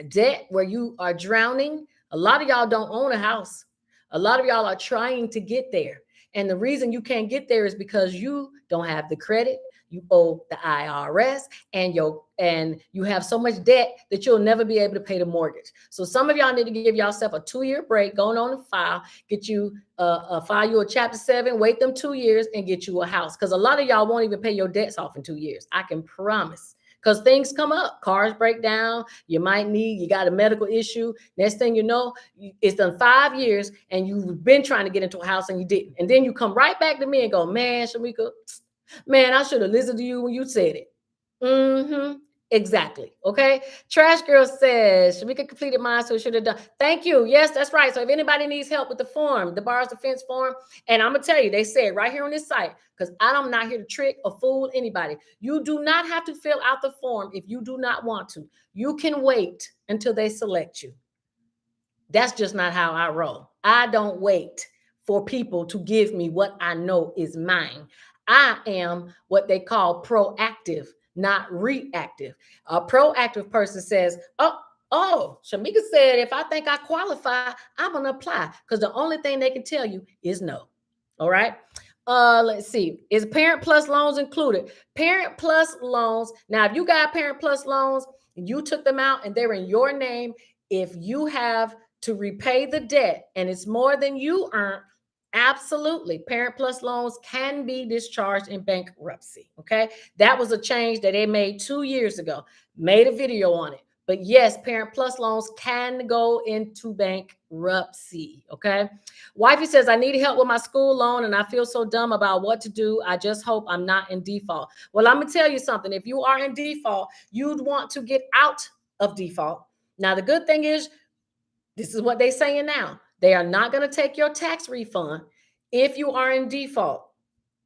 debt where you are drowning, a lot of y'all don't own a house. A lot of y'all are trying to get there. And the reason you can't get there is because you don't have the credit, you owe the IRS, and you have so much debt that you'll never be able to pay the mortgage. So some of y'all need to give yourself a 2-year break, going on and file, get you file you a Chapter 7, wait them 2 years, and get you a house. Because a lot of y'all won't even pay your debts off in 2 years. I can promise. Because things come up, cars break down, you got a medical issue. Next thing you know, it's done 5 years and you've been trying to get into a house and you didn't. And then you come right back to me and go, man, Shamika, man, I should have listened to you when you said it. Mm-hmm. Exactly. Okay. Trash Girl says, Shamika completed mine, so should have done. Thank you. Yes, that's right. So if anybody needs help with the form, the Bars Defense form, and I'm gonna tell you, they said right here on this site, because I'm not here to trick or fool anybody. You do not have to fill out the form if you do not want to. You can wait until they select you. That's just not how I roll. I don't wait for people to give me what I know is mine. I am what they call proactive, not reactive. A proactive person says, Shamika said, if I think I qualify, I'm going to apply, because the only thing they can tell you is no. All right. Let's see. Is Parent Plus loans included? Parent Plus loans. Now, if you got Parent Plus loans and you took them out and they're in your name, if you have to repay the debt and it's more than you earn, absolutely, Parent Plus loans can be discharged in bankruptcy. Okay. That was a change that they made 2 years ago. Made a video on it. But yes, Parent Plus loans can go into bankruptcy. Okay. Wifey says, I need help with my school loan and I feel so dumb about what to do. I just hope I'm not in default. Well, I'm going to tell you something. If you are in default, you'd want to get out of default. Now, the good thing is, this is what they're saying now. They are not going to take your tax refund if you are in default.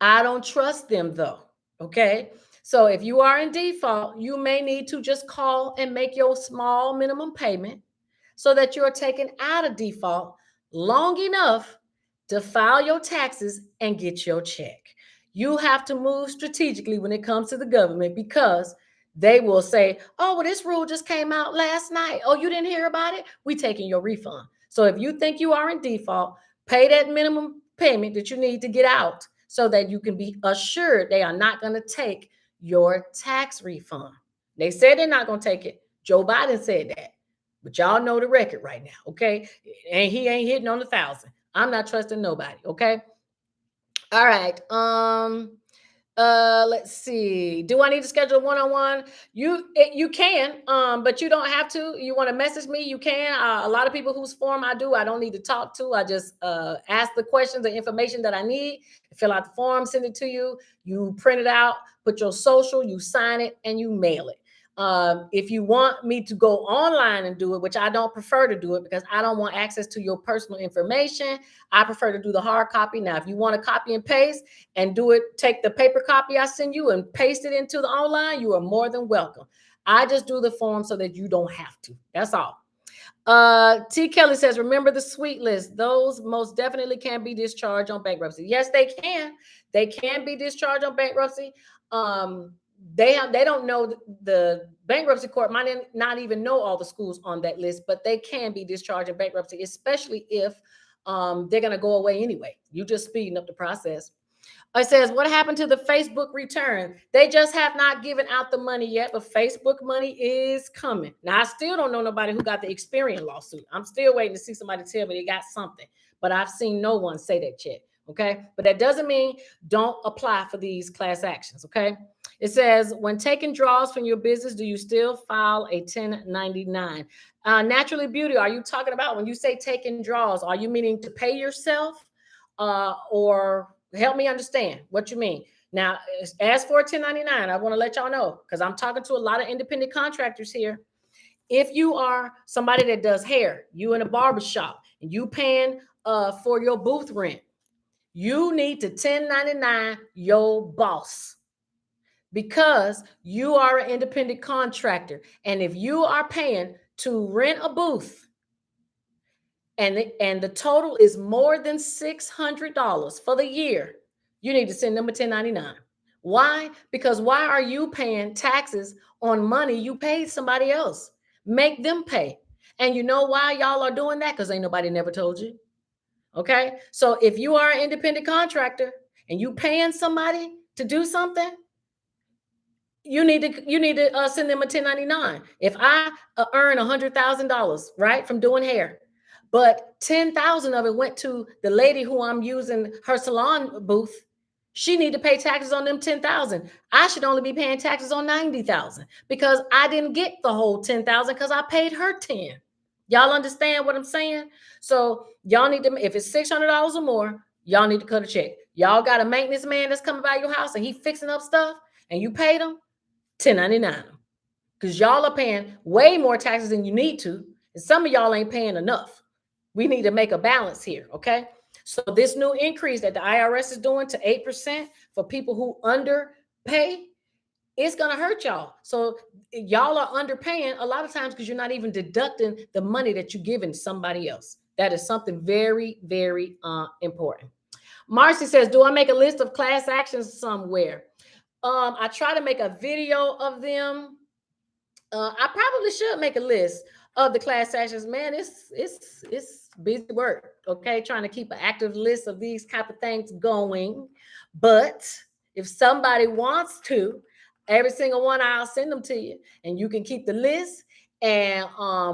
I don't trust them though. Okay. So if you are in default, you may need to just call and make your small minimum payment so that you're taken out of default long enough to file your taxes and get your check. You have to move strategically when it comes to the government, because they will say, oh, well, this rule just came out last night. Oh, you didn't hear about it? We taking your refund. So if you think you are in default, pay that minimum payment that you need to get out so that you can be assured they are not going to take your tax refund. They said they're not going to take it. Joe Biden said that. But y'all know the record right now, okay? And he ain't hitting on 1,000. I'm not trusting nobody, okay? All right. Let's see. Do I need to schedule a one-on-one? You can, but you don't have to. You want to message me, you can. A lot of people whose form I do, I don't need to talk to. I just ask the questions, the information that I need, fill out the form, send it to you. You print it out, put your social, you sign it, and you mail it. If you want me to go online and do it, which I don't prefer to do it because I don't want access to your personal information, I prefer to do the hard copy. Now, if you want to copy and paste and do it, take the paper copy I send you and paste it into the online, you are more than welcome. I just do the form so that you don't have to. That's all. T. Kelly says, remember the sweet list. Those most definitely can be discharged on bankruptcy. Yes, they can. They can be discharged on bankruptcy. They don't know, the bankruptcy court might not even know all the schools on that list, but they can be discharged in bankruptcy, especially if they're going to go away anyway. You just speeding up the process. It says, what happened to the Facebook return? They just have not given out the money yet, but Facebook money is coming. Now, I still don't know nobody who got the Experian lawsuit. I'm still waiting to see somebody tell me they got something, but I've seen no one say that yet. Okay. But that doesn't mean don't apply for these class actions. Okay. It says, when taking draws from your business, do you still file a 1099? Naturally Beauty, are you talking about, when you say taking draws, are you meaning to pay yourself or help me understand what you mean? Now, as for 1099, I want to let y'all know, because I'm talking to a lot of independent contractors here. If you are somebody that does hair, you in a barbershop, and you paying for your booth rent, you need to 1099 your boss, because you are an independent contractor. And if you are paying to rent a booth and the total is more than $600 for the year, you need to send them a 1099. Why? Because why are you paying taxes on money you paid somebody else? Make them pay. And you know why y'all are doing that? Because ain't nobody never told you. Okay. So if you are an independent contractor and you paying somebody to do something, you need to send them a 1099. If I earn $100,000, right, from doing hair, but 10,000 of it went to the lady who I'm using her salon booth, she need to pay taxes on them 10,000. I should only be paying taxes on 90,000 because I didn't get the whole 10,000 because I paid her 10. Y'all understand what I'm saying? So y'all need to, if it's $600 or more, y'all need to cut a check. Y'all got a maintenance man that's coming by your house and he fixing up stuff and you paid him 1099, because y'all are paying way more taxes than you need to, and some of y'all ain't paying enough. We need to make a balance here, okay? So this new increase that the IRS is doing to 8% for people who underpay, it's gonna hurt y'all. So y'all are underpaying a lot of times because you're not even deducting the money that you're giving somebody else. That is something very, very important. Marcy says, do I make a list of class actions somewhere? I try to make a video of them. I probably should make a list of the class actions. Man, it's busy work. Okay, trying to keep an active list of these type of things going. But if somebody wants to, every single one, I'll send them to you, and you can keep the list. And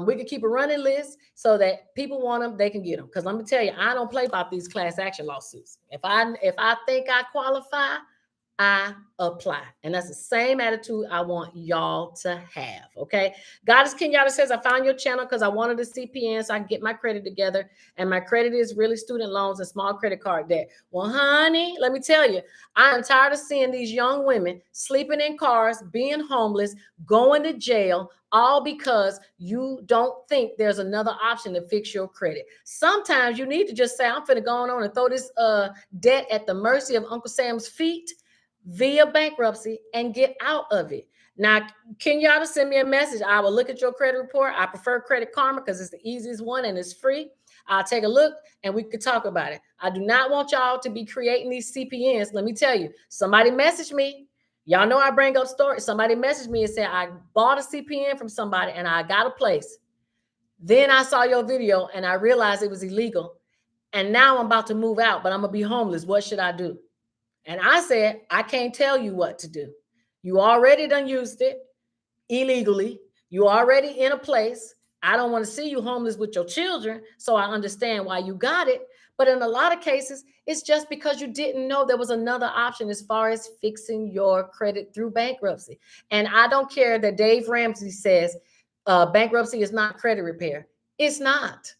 we can keep a running list so that people want them, they can get them. Because let me tell you, I don't play about these class action lawsuits. If I think I qualify, I apply. And that's the same attitude I want y'all to have. Okay. Goddess Kenyatta says, I found your channel because I wanted a CPN so I can get my credit together. And my credit is really student loans and small credit card debt. Well, honey, let me tell you, I am tired of seeing these young women sleeping in cars, being homeless, going to jail, all because you don't think there's another option to fix your credit. Sometimes you need to just say, I'm finna go on and throw this debt at the mercy of Uncle Sam's feet via bankruptcy and get out of it. Now, Kenyatta, send me a message. I will look at your credit report. I prefer Credit Karma because it's the easiest one and it's free. I'll take a look and we could talk about it. I do not want y'all to be creating these CPNs. Let me tell you, somebody messaged me. Y'all know I bring up stories. Somebody messaged me and said, I bought a CPN from somebody and I got a place. Then I saw your video and I realized it was illegal. And now I'm about to move out, but I'm going to be homeless. What should I do? And I said, I can't tell you what to do. You already done used it illegally. You already in a place. I don't want to see you homeless with your children. So I understand why you got it. But in a lot of cases, it's just because you didn't know there was another option as far as fixing your credit through bankruptcy. And I don't care that Dave Ramsey says bankruptcy is not credit repair. It's not.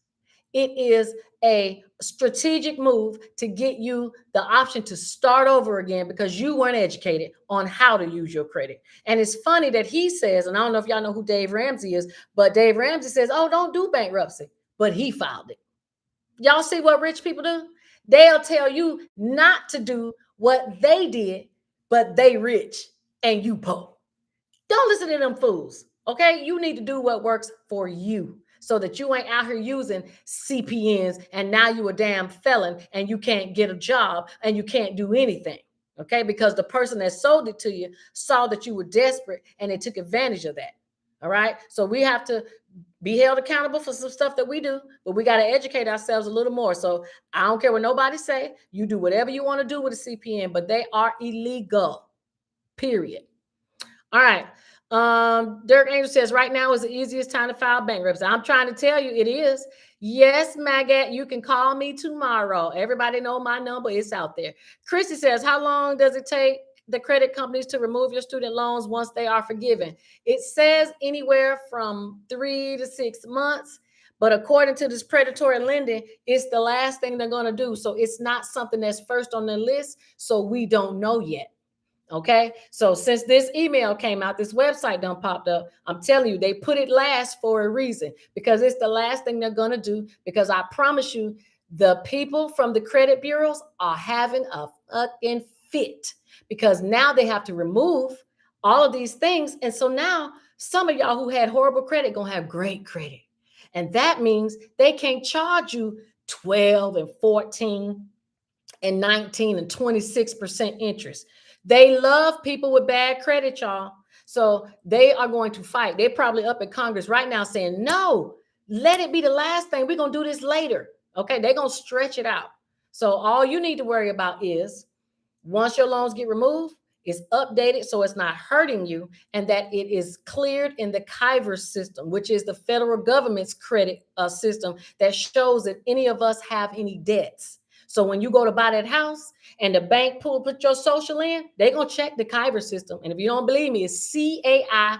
It is a strategic move to get you the option to start over again because you weren't educated on how to use your credit. And it's funny that he says, and I don't know if y'all know who Dave Ramsey is, but Dave Ramsey says, oh, don't do bankruptcy. But he filed it. Y'all see what rich people do? They'll tell you not to do what they did, but they rich and you poor. Don't listen to them fools. Okay. You need to do what works for you so that you ain't out here using CPNs and now you a damn felon and you can't get a job and you can't do anything. Okay. Because the person that sold it to you saw that you were desperate and they took advantage of that. All right. So we have to be held accountable for some stuff that we do, but we got to educate ourselves a little more. So I don't care what nobody say. You do whatever you want to do with a CPN, but they are illegal. Period. All right. Dirk Angel says, right now is the easiest time to file bankruptcy. I'm trying to tell you it is. Yes, Maggot, you can call me tomorrow. Everybody know my number. It's out there. Christy says, how long does it take the credit companies to remove your student loans once they are forgiven? It says anywhere from 3 to 6 months. But according to this predatory lending, it's the last thing they're going to do. So it's not something that's first on the list. So we don't know yet. Okay, so since this email came out, this website done popped up. I'm telling you, they put it last for a reason because it's the last thing they're gonna do. Because I promise you, the people from the credit bureaus are having a fucking fit because now they have to remove all of these things, and so now some of y'all who had horrible credit gonna have great credit, and that means they can't charge you 12 and 14 and 19 and 26% interest. They love people with bad credit, y'all. So they are going to fight. They're probably up in Congress right now saying, no, let it be the last thing. We're going to do this later. Okay, they're going to stretch it out. So all you need to worry about is once your loans get removed, is updated so it's not hurting you, and that it is cleared in the Kyver system, which is the federal government's credit system that shows that any of us have any debts. So when you go to buy that house and the bank put your social in, they're going to check the Kyver system. And if you don't believe me, it's CAIVRS.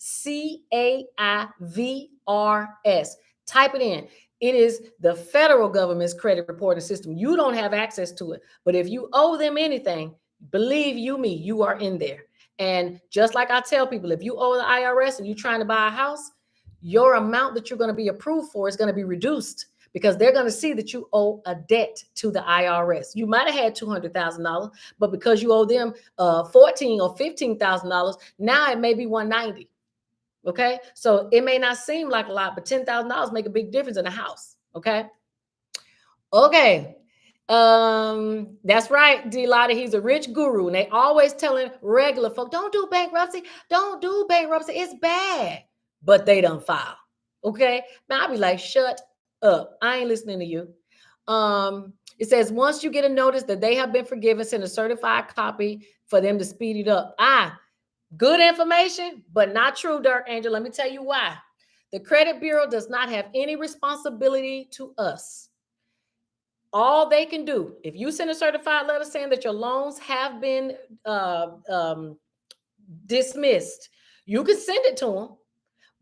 CAIVRS. Type it in. It is the federal government's credit reporting system. You don't have access to it. But if you owe them anything, believe you me, you are in there. And just like I tell people, if you owe the IRS and you're trying to buy a house, your amount that you're going to be approved for is going to be reduced, because they're going to see that you owe a debt to the IRS. You might have had $200,000, but because you owe them $14,000 or $15,000, now it may be $190,000. Okay, so it may not seem like a lot, but $10,000 make a big difference in a house. Okay. That's right, D Lotta. He's a rich guru, and they always telling regular folk, don't do bankruptcy, don't do bankruptcy, it's bad. But they don't file. Okay, now I'll be like, shut up, I ain't listening to you. It says once you get a notice that they have been forgiven, send a certified copy for them to speed it up. Good information, but not true, Dark Angel. Let me tell you why. The credit bureau does not have any responsibility to us. All they can do, if you send a certified letter saying that your loans have been dismissed, you can send it to them.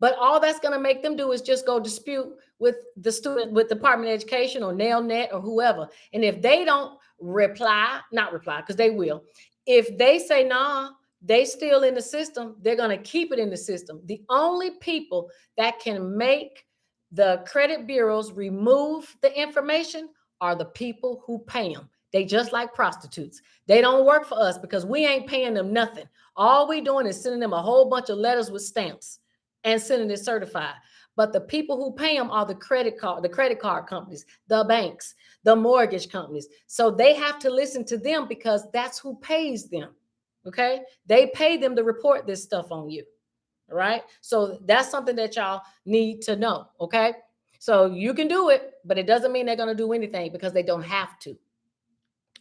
But all that's going to make them do is just go dispute with the student, with Department of Education or NailNet or whoever. And if they don't not reply, because they will, if they say, nah, they still in the system, they're going to keep it in the system. The only people that can make the credit bureaus remove the information are the people who pay them. They just like prostitutes. They don't work for us because we ain't paying them nothing. All we doing is sending them a whole bunch of letters with stamps and sending it certified. But the people who pay them are the credit card companies, the banks, the mortgage companies. So they have to listen to them because that's who pays them. Okay, they pay them to report this stuff on you. All right, so that's something that y'all need to know. Okay, so you can do it, but it doesn't mean they're going to do anything, because they don't have to.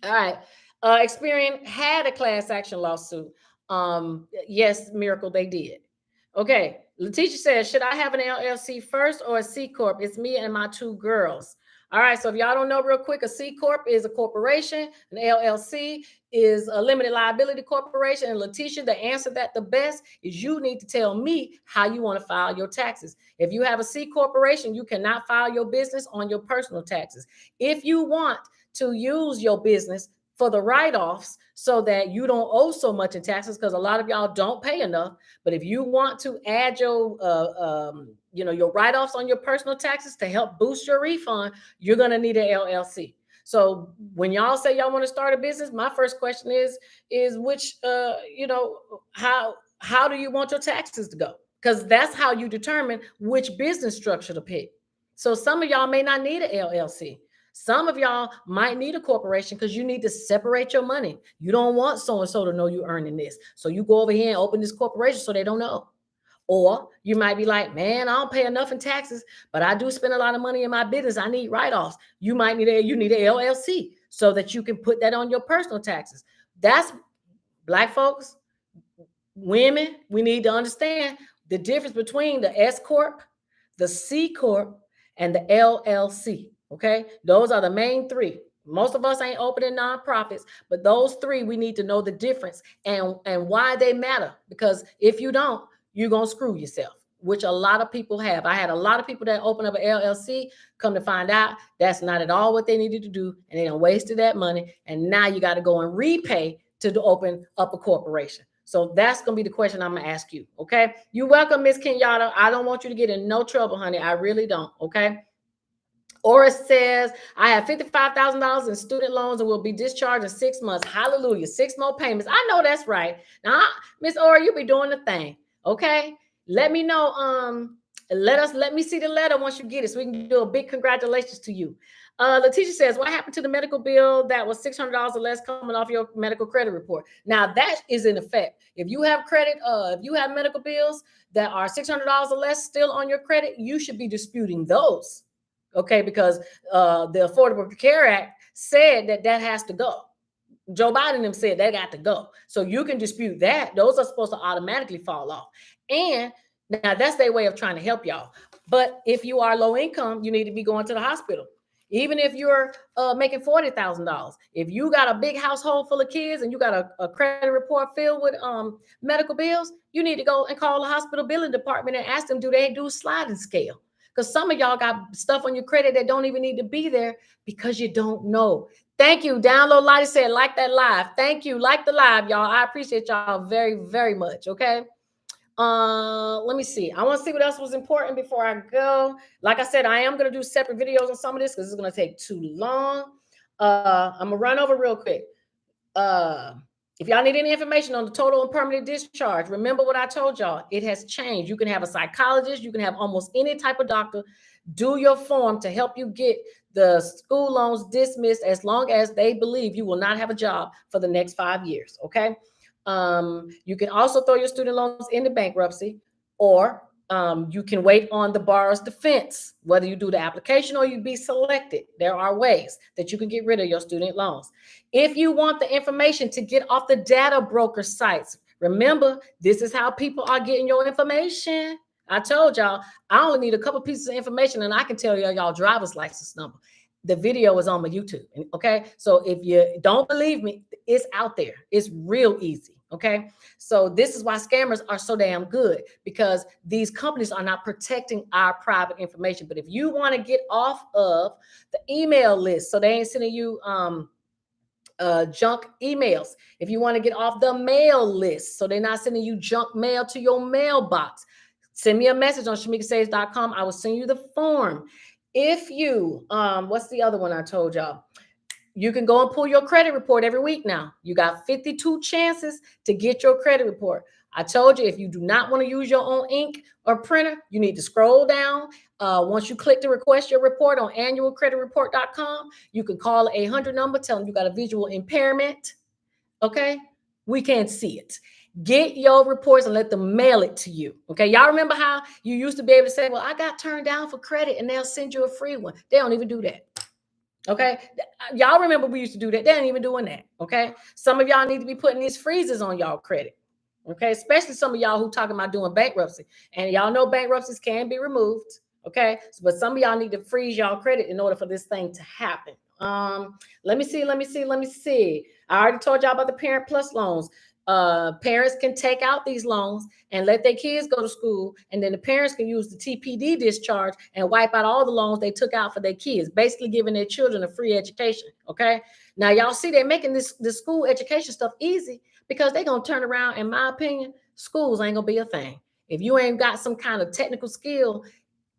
All right, Experian had a class action lawsuit. Yes, Miracle, they did. Okay, Letitia says, should I have an LLC first or a C Corp? It's me and my two girls. All right, so if y'all don't know real quick, a C Corp is a corporation. An LLC is a limited liability corporation. And Letitia, the answer that the best is you need to tell me how you want to file your taxes. If you have a C Corporation, you cannot file your business on your personal taxes. If you want to use your business for the write-offs so that you don't owe so much in taxes, because a lot of y'all don't pay enough. But if you want to add your your write-offs on your personal taxes to help boost your refund, you're going to need an LLC. So when y'all say y'all want to start a business, my first question is which how do you want your taxes to go? Because that's how you determine which business structure to pick. So some of y'all may not need an LLC. Some of y'all might need a corporation because you need to separate your money. You don't want so-and-so to know you're earning this. So you go over here and open this corporation so they don't know. Or you might be like, man, I don't pay enough in taxes, but I do spend a lot of money in my business. I need write-offs. You need an LLC so that you can put that on your personal taxes. That's Black folks, women, we need to understand the difference between the S Corp, the C Corp, and the LLC. Okay, those are the main three. Most of us ain't opening nonprofits, but those three, we need to know the difference and why they matter. Because if you don't, you're going to screw yourself, which a lot of people have. I had a lot of people that open up an LLC, come to find out that's not at all what they needed to do, and they done wasted that money, and now you got to go and repay to open up a corporation. So that's going to be the question I'm going to ask you, okay? You're welcome, Miss Kenyatta. I don't want you to get in no trouble, honey. I really don't, okay? Ora says, I have $55,000 in student loans and will be discharged in 6 months. Hallelujah. 6 more payments. I know that's right. Now, Miss Ora, you be doing the thing. Okay. Let me know. Let me see the letter once you get it so we can do a big congratulations to you. Letitia says, what happened to the medical bill that was $600 or less coming off your medical credit report? Now that is in effect. If you have credit, if you have medical bills that are $600 or less still on your credit, you should be disputing those. Okay, because the Affordable Care Act said that has to go. Joe Biden them said they got to go. So you can dispute that. Those are supposed to automatically fall off. And now that's their way of trying to help y'all. But if you are low income, you need to be going to the hospital. Even if you're making $40,000, if you got a big household full of kids and you got a credit report filled with medical bills, you need to go and call the hospital billing department and ask them, do they do sliding scale? Because some of y'all got stuff on your credit that don't even need to be there because you don't know. Thank you. Download Lottie said, like that live. Thank you. Like the live, y'all. I appreciate y'all very, very much. Okay. Let me see. I want to see what else was important before I go. Like I said, I am going to do separate videos on some of this because it's going to take too long. I'm going to run over real quick. If y'all need any information on the total and permanent discharge, remember what I told y'all. It has changed. You can have a psychologist. You can have almost any type of doctor do your form to help you get the school loans dismissed as long as they believe you will not have a job for the next 5 years. Okay. You can also throw your student loans into bankruptcy, or you can wait on the borrower's defense, whether you do the application or you be selected. There are ways that you can get rid of your student loans. If you want the information to get off the data broker sites, remember, this is how people are getting your information. I told y'all, I only need a couple pieces of information and I can tell y'all driver's license number. The video is on my YouTube. Okay. So if you don't believe me, it's out there. It's real easy. Okay. So this is why scammers are so damn good, because these companies are not protecting our private information. But if you want to get off of the email list, so they ain't sending you junk emails. If you want to get off the mail list, so they're not sending you junk mail to your mailbox, send me a message on shamikasaves.com. I will send you the form. If you, what's the other one I told y'all? You can go and pull your credit report every week now. You got 52 chances to get your credit report. I told you, if you do not want to use your own ink or printer, you need to scroll down. Once you click to request your report on annualcreditreport.com, you can call an 800 number, tell them you got a visual impairment. Okay? We can't see it. Get your reports and let them mail it to you. Okay. Y'all remember how you used to be able to say, well, I got turned down for credit and they'll send you a free one. They don't even do that. Okay. Y'all remember we used to do that. They ain't even doing that. Okay. Some of y'all need to be putting these freezes on y'all credit. Okay. Especially some of y'all who talking about doing bankruptcy, and y'all know bankruptcies can be removed. Okay. So, but some of y'all need to freeze y'all credit in order for this thing to happen. Let me see. I already told y'all about the Parent Plus loans. Parents can take out these loans and let their kids go to school, and then the parents can use the TPD discharge and wipe out all the loans they took out for their kids, basically giving their children a free education. Okay. Now y'all see they're making this school education stuff easy because they're gonna turn around. In my opinion, schools ain't gonna be a thing. If you ain't got some kind of technical skill,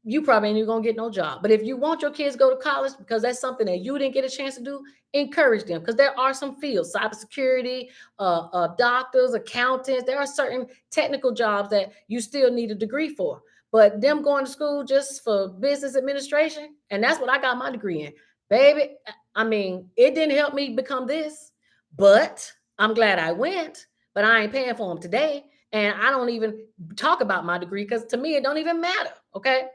you probably ain't even gonna get no job. But if you want your kids to go to college because that's something that you didn't get a chance to do, encourage them, because there are some fields, cybersecurity, doctors, accountants. There are certain technical jobs that you still need a degree for. But them going to school just for business administration, and that's what I got my degree in, baby. I mean, it didn't help me become this, but I'm glad I went. But I ain't paying for them today, and I don't even talk about my degree because to me it don't even matter. Okay.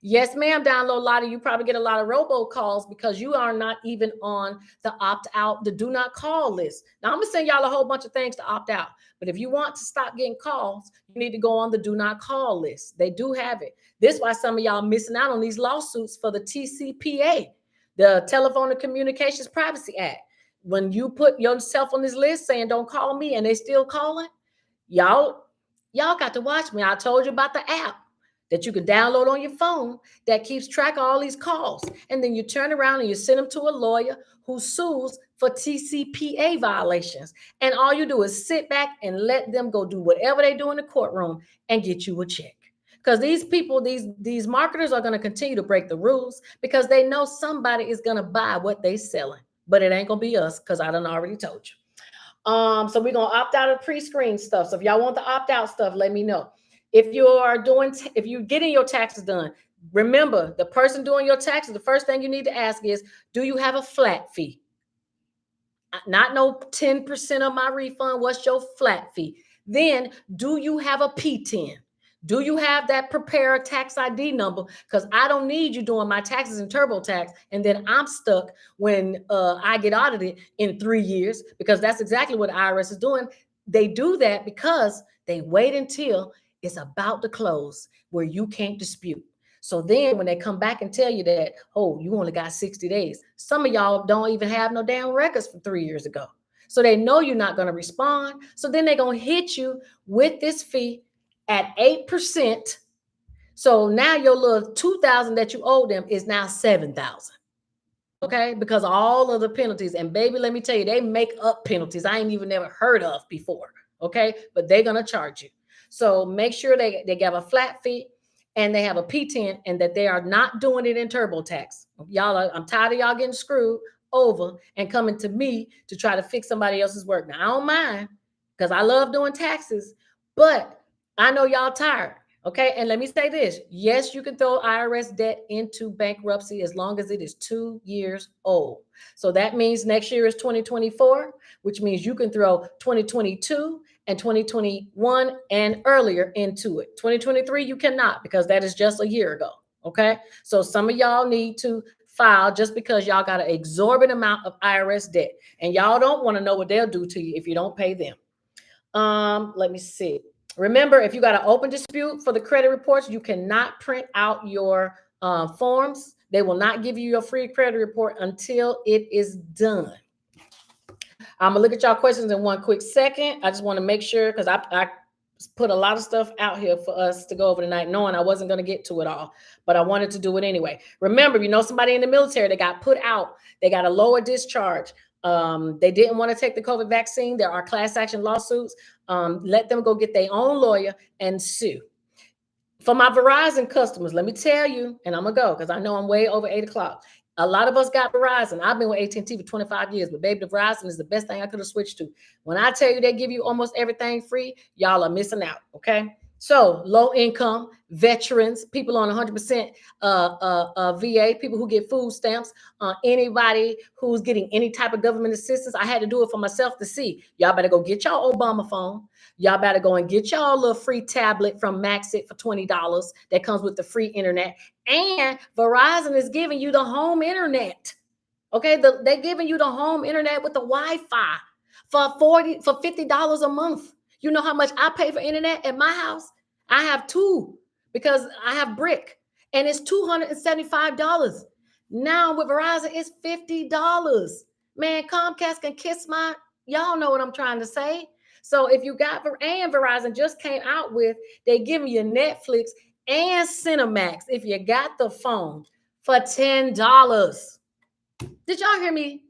Yes, ma'am. Download Lottie. You probably get a lot of robocalls because you are not even on the opt out, the do not call list. Now, I'm going to send y'all a whole bunch of things to opt out. But if you want to stop getting calls, you need to go on the do not call list. They do have it. This is why some of y'all missing out on these lawsuits for the TCPA, the Telephone and Communications Privacy Act. When you put yourself on this list saying don't call me and they still calling, y'all got to watch me. I told you about the app that you can download on your phone that keeps track of all these calls. And then you turn around and you send them to a lawyer who sues for TCPA violations. And all you do is sit back and let them go do whatever they do in the courtroom and get you a check. Because these people, these marketers are going to continue to break the rules because they know somebody is going to buy what they selling. But it ain't going to be us because I done already told you. So we're going to opt out of pre-screen stuff. So if y'all want the opt-out stuff, let me know. If you're getting your taxes done, remember the person doing your taxes, the first thing you need to ask is, do you have a flat fee? Not no 10% of my refund. What's your flat fee? Then, do you have a P10? Do you have that prepare tax ID number? Because I don't need you doing my taxes in TurboTax, and then I'm stuck when I get audited in 3 years, because that's exactly what the IRS is doing. They do that because they wait until it's about to close where you can't dispute. So then when they come back and tell you that, oh, you only got 60 days, some of y'all don't even have no damn records from 3 years ago. So they know you're not going to respond. So then they're going to hit you with this fee at 8%. So now your little 2,000 that you owe them is now 7,000. Okay, because of all of the penalties. And baby, let me tell you, they make up penalties I ain't even never heard of before. Okay, but they're gonna charge you. So make sure they give a flat fee and they have a P10, and that they are not doing it in TurboTax. I'm tired of y'all getting screwed over and coming to me to try to fix somebody else's work. Now I don't mind, because I love doing taxes, but I know y'all tired. Okay, and let me say this. Yes, you can throw IRS debt into bankruptcy as long as it is 2 years old. So that means next year is 2024, which means you can throw 2022 and 2021 and earlier into it. 2023, you cannot, because that is just a year ago. Okay, so some of y'all need to file just because y'all got an exorbitant amount of IRS debt, and y'all don't want to know what they'll do to you if you don't pay them. Let me see. Remember, if you got an open dispute for the credit reports, you cannot print out your forms. They will not give you your free credit report until it is done. I'm gonna look at y'all questions in one quick second. I just want to make sure, because I put a lot of stuff out here for us to go over tonight, knowing I wasn't going to get to it all, but I wanted to do it anyway. Remember, you know, somebody in the military that got put out, they got a lower discharge. They didn't want to take the COVID vaccine. There are class action lawsuits. Let them go get their own lawyer and sue. For my Verizon customers, let me tell you, and I'm gonna go because I know I'm way over 8 o'clock. A lot of us got Verizon. I've been with AT&T for 25 years, but baby, the Verizon is the best thing I could have switched to. When I tell you they give you almost everything free, y'all are missing out, okay? So low income, veterans, people on 100% VA, people who get food stamps, anybody who's getting any type of government assistance. I had to do it for myself to see. Y'all better go get y'all Obama phone. Y'all better go and get y'all a little free tablet from Maxit for $20 that comes with the free internet. And Verizon is giving you the home internet. Okay, they're giving you the home internet with the Wi-Fi for $50 a month. You know how much I pay for internet at my house? I have two, because I have brick, and it's $275. Now with Verizon, it's $50. Man, Comcast can kiss my, y'all know what I'm trying to say. So if you got, and Verizon just came out with, they giving you Netflix and Cinemax if you got the phone for $10. Did y'all hear me?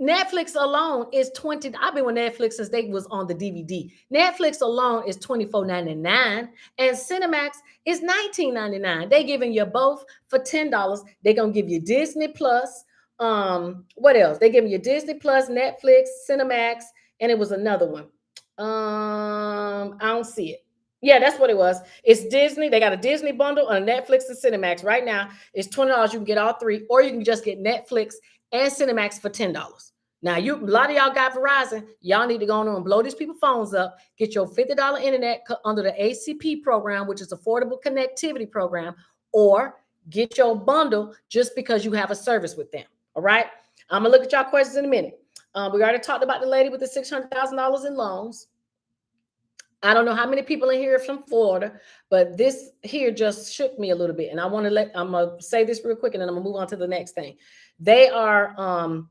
Netflix alone is 20. I've been with Netflix since they was on the DVD. Netflix alone is $24.99, and Cinemax is $19.99. They giving you both for $10. They're gonna give you Disney Plus. What else? They giving you Disney Plus, Netflix, Cinemax, and it was another one. I don't see it. Yeah, that's what it was. It's Disney. They got a Disney bundle on Netflix and Cinemax. Right now, it's $20. You can get all three, or you can just get Netflix and Cinemax for $10. Now, a lot of y'all got Verizon. Y'all need to go on and blow these people's phones up. Get your $50 internet under the ACP program, which is Affordable Connectivity Program, or get your bundle just because you have a service with them. All right. I'm gonna look at y'all questions in a minute. We already talked about the lady with the $600,000 in loans. I don't know how many people in here are from Florida, but this here just shook me a little bit. And I'm gonna say this real quick, and then I'm gonna move on to the next thing. They are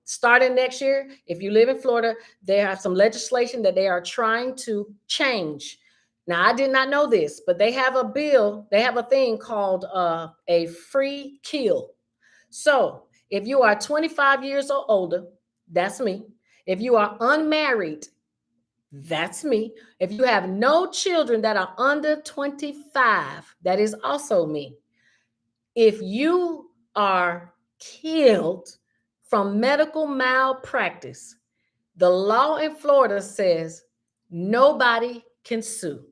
starting next year. If you live in Florida, they have some legislation that they are trying to change. Now, I did not know this, but they have a bill, they have a thing called a free kill. So if you are 25 years or older, that's me. If you are unmarried, that's me. If you have no children that are under 25, that is also me. If you are killed from medical malpractice, the law in Florida says nobody can sue.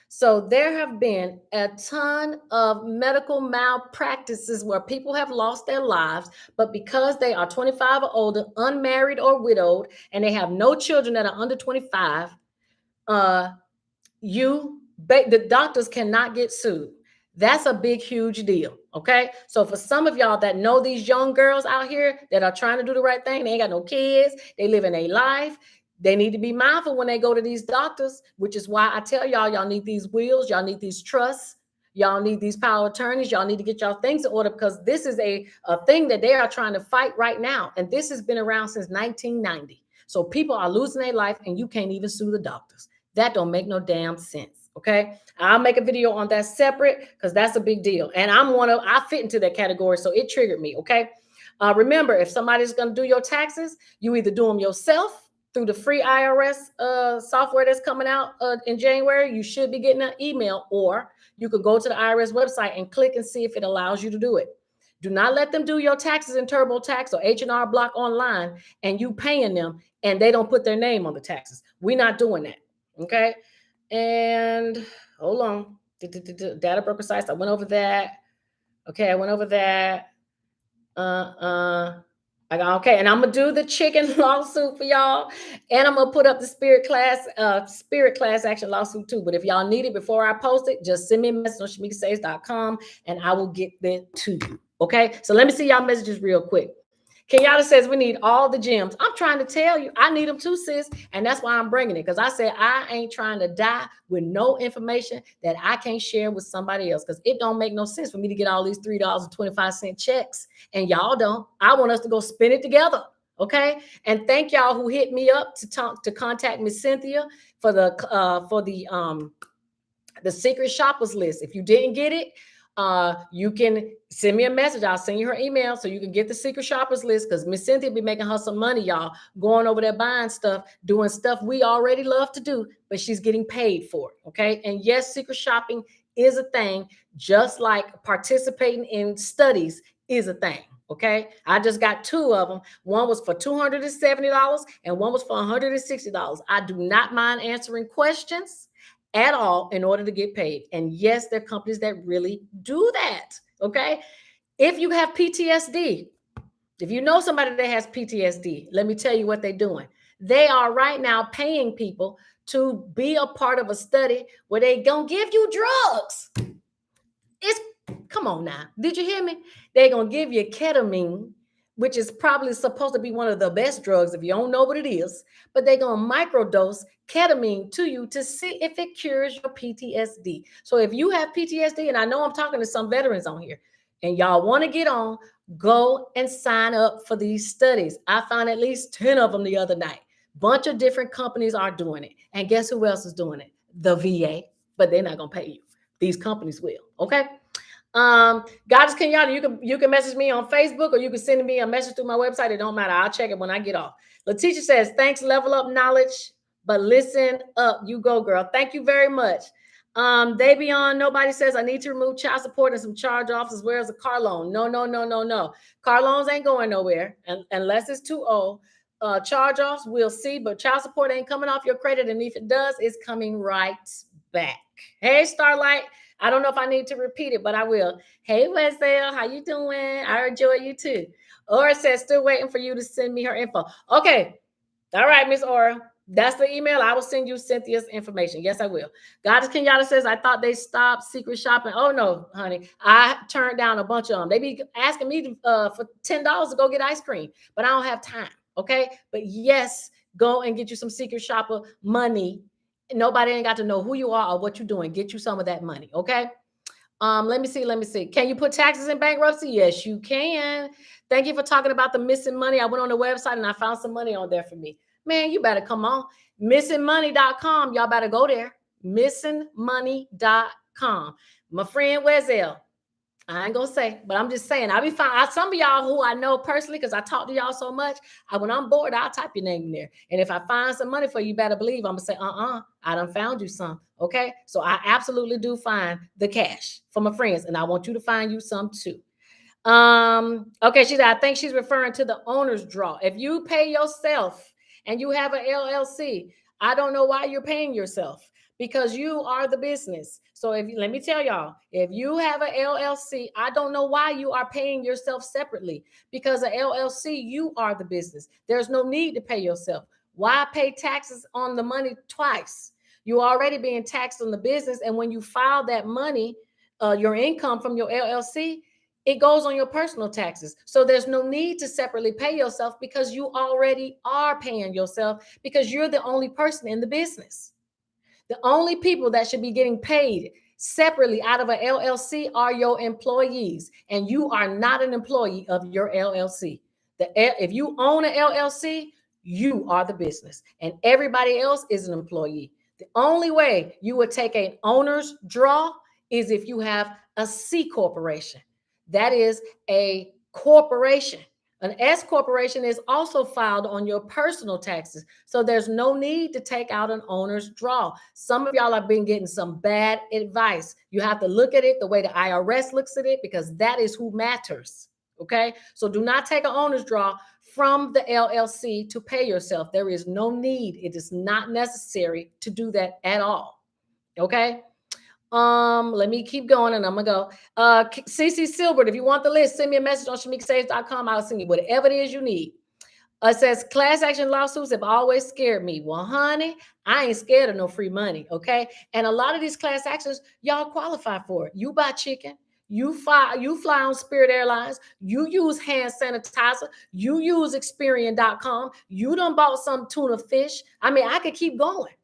So there have been a ton of medical malpractices where people have lost their lives, but because they are 25 or older, unmarried or widowed, and they have no children that are under 25, you The doctors cannot get sued. That's a big, huge deal. Okay. So for some of y'all that know these young girls out here that are trying to do the right thing, they ain't got no kids, they live in a life. They need to be mindful when they go to these doctors, which is why I tell y'all, y'all need these wills, y'all need these trusts, y'all need these power attorneys, y'all need to get y'all things in order, because this is a thing that they are trying to fight right now. And this has been around since 1990. So people are losing their life and you can't even sue the doctors. That don't make no damn sense. Okay. I'll make a video on that separate because that's a big deal. And I fit into that category. So it triggered me. Okay. Remember, if somebody's going to do your taxes, you either do them yourself through the free IRS software that's coming out in January. You should be getting an email, or you could go to the IRS website and click and see if it allows you to do it. Do not let them do your taxes in TurboTax or H&R Block online and you paying them and they don't put their name on the taxes. We're not doing that. Okay. And hold on. Data broker sites. I went over that. Okay. I went over that. Okay. And I'm going to do the chicken lawsuit for y'all. And I'm going to put up the spirit class action lawsuit too. But if y'all need it before I post it, just send me a message on shamikasaves.com and I will get that to you. Okay. So let me see y'all messages real quick. Kenyatta says we need all the gems. I'm trying to tell you, I need them too, sis. And that's why I'm bringing it. Because I said I ain't trying to die with no information that I can't share with somebody else. Because it don't make no sense for me to get all these $3.25 checks. And y'all don't. I want us to go spend it together. Okay. And thank y'all who hit me up to contact Miss Cynthia for the secret shoppers list. If you didn't get it, you can send me a message. I'll send you her email so you can get the secret shoppers list, because Miss Cynthia be making her some money, y'all, going over there buying stuff, doing stuff we already love to do, but she's getting paid for it. Okay. And yes, secret shopping is a thing, just like participating in studies is a thing. Okay. I just got 2 of them. One was for $270 and one was for $160. I do not mind answering questions at all in order to get paid. And yes, there are companies that really do that. Okay. If you have PTSD, if you know somebody that has PTSD, let me tell you what they're doing. They are right now paying people to be a part of a study where they gonna give you drugs. Come on now. Did you hear me? They're gonna give you ketamine, which is probably supposed to be one of the best drugs if you don't know what it is, but they're going to microdose ketamine to you to see if it cures your PTSD. So if you have PTSD, and I know I'm talking to some veterans on here, and y'all want to get on, go and sign up for these studies. I found at least 10 of them the other night. Bunch of different companies are doing it. And guess who else is doing it? The VA, but they're not going to pay you. These companies will. Okay. Goddess Kenyatta, you can message me on Facebook, or you can send me a message through my website. It don't matter. I'll check it when I get off. Letitia says, thanks, level up knowledge, but listen up. You go, girl. Thank you very much. Davion, nobody says I need to remove child support and some charge offs as well as a car loan. No. Car loans ain't going nowhere unless it's too old. Charge offs, we'll see, but child support ain't coming off your credit. And if it does, it's coming right back. Hey, Starlight. I don't know if I need to repeat it, but I will. Hey, Wesdale, how you doing? I enjoy you too. Aura says, still waiting for you to send me her info. Okay. All right, Miss Aura. That's the email. I will send you Cynthia's information. Yes, I will. Goddess Kenyatta says, I thought they stopped secret shopping. Oh, no, honey. I turned down a bunch of them. They be asking me for $10 to go get ice cream, but I don't have time. Okay. But yes, go and get you some secret shopper money. Nobody ain't got to know who you are or what you're doing. Get you some of that money. Okay. Let me see. Can you put taxes in bankruptcy? Yes, you can. Thank you for talking about the missing money. I went on the website and I found some money on there for me. Man, you better come on. Missingmoney.com. Y'all better go there. Missingmoney.com. My friend Wesdale. I ain't gonna say, but I'm just saying, I'll be fine. Some of y'all who I know personally, because I talk to y'all so much, when I'm bored, I'll type your name in there. And if I find some money for you, better believe I'm gonna say, I done found you some. Okay. So I absolutely do find the cash for my friends, and I want you to find you some too. Okay, I think she's referring to the owner's draw. If you pay yourself and you have an LLC, I don't know why you're paying yourself, because you are the business. So let me tell y'all, if you have an LLC, I don't know why you are paying yourself separately, because a LLC, you are the business. There's no need to pay yourself. Why pay taxes on the money twice? You're already being taxed on the business. And when you file that money, your income from your LLC, it goes on your personal taxes. So there's no need to separately pay yourself because you already are paying yourself because you're the only person in the business. The only people that should be getting paid separately out of an LLC are your employees, and you are not an employee of your LLC. If you own an LLC, you are the business, and everybody else is an employee. The only way you would take an owner's draw is if you have a C corporation. That is a corporation. An S corporation is also filed on your personal taxes. So there's no need to take out an owner's draw. Some of y'all have been getting some bad advice. You have to look at it the way the IRS looks at it because that is who matters. Okay. So do not take an owner's draw from the LLC to pay yourself. There is no need. It is not necessary to do that at all. Okay. Let me keep going and I'm gonna go. CC Silbert, if you want the list, send me a message on shamikasaves.com. I'll send you whatever it is you need. It says class action lawsuits have always scared me. Well, honey, I ain't scared of no free money. Okay. And a lot of these class actions, y'all qualify for it. You buy chicken, you fly on Spirit Airlines, you use hand sanitizer, you use Experian.com, you done bought some tuna fish. I mean, I could keep going.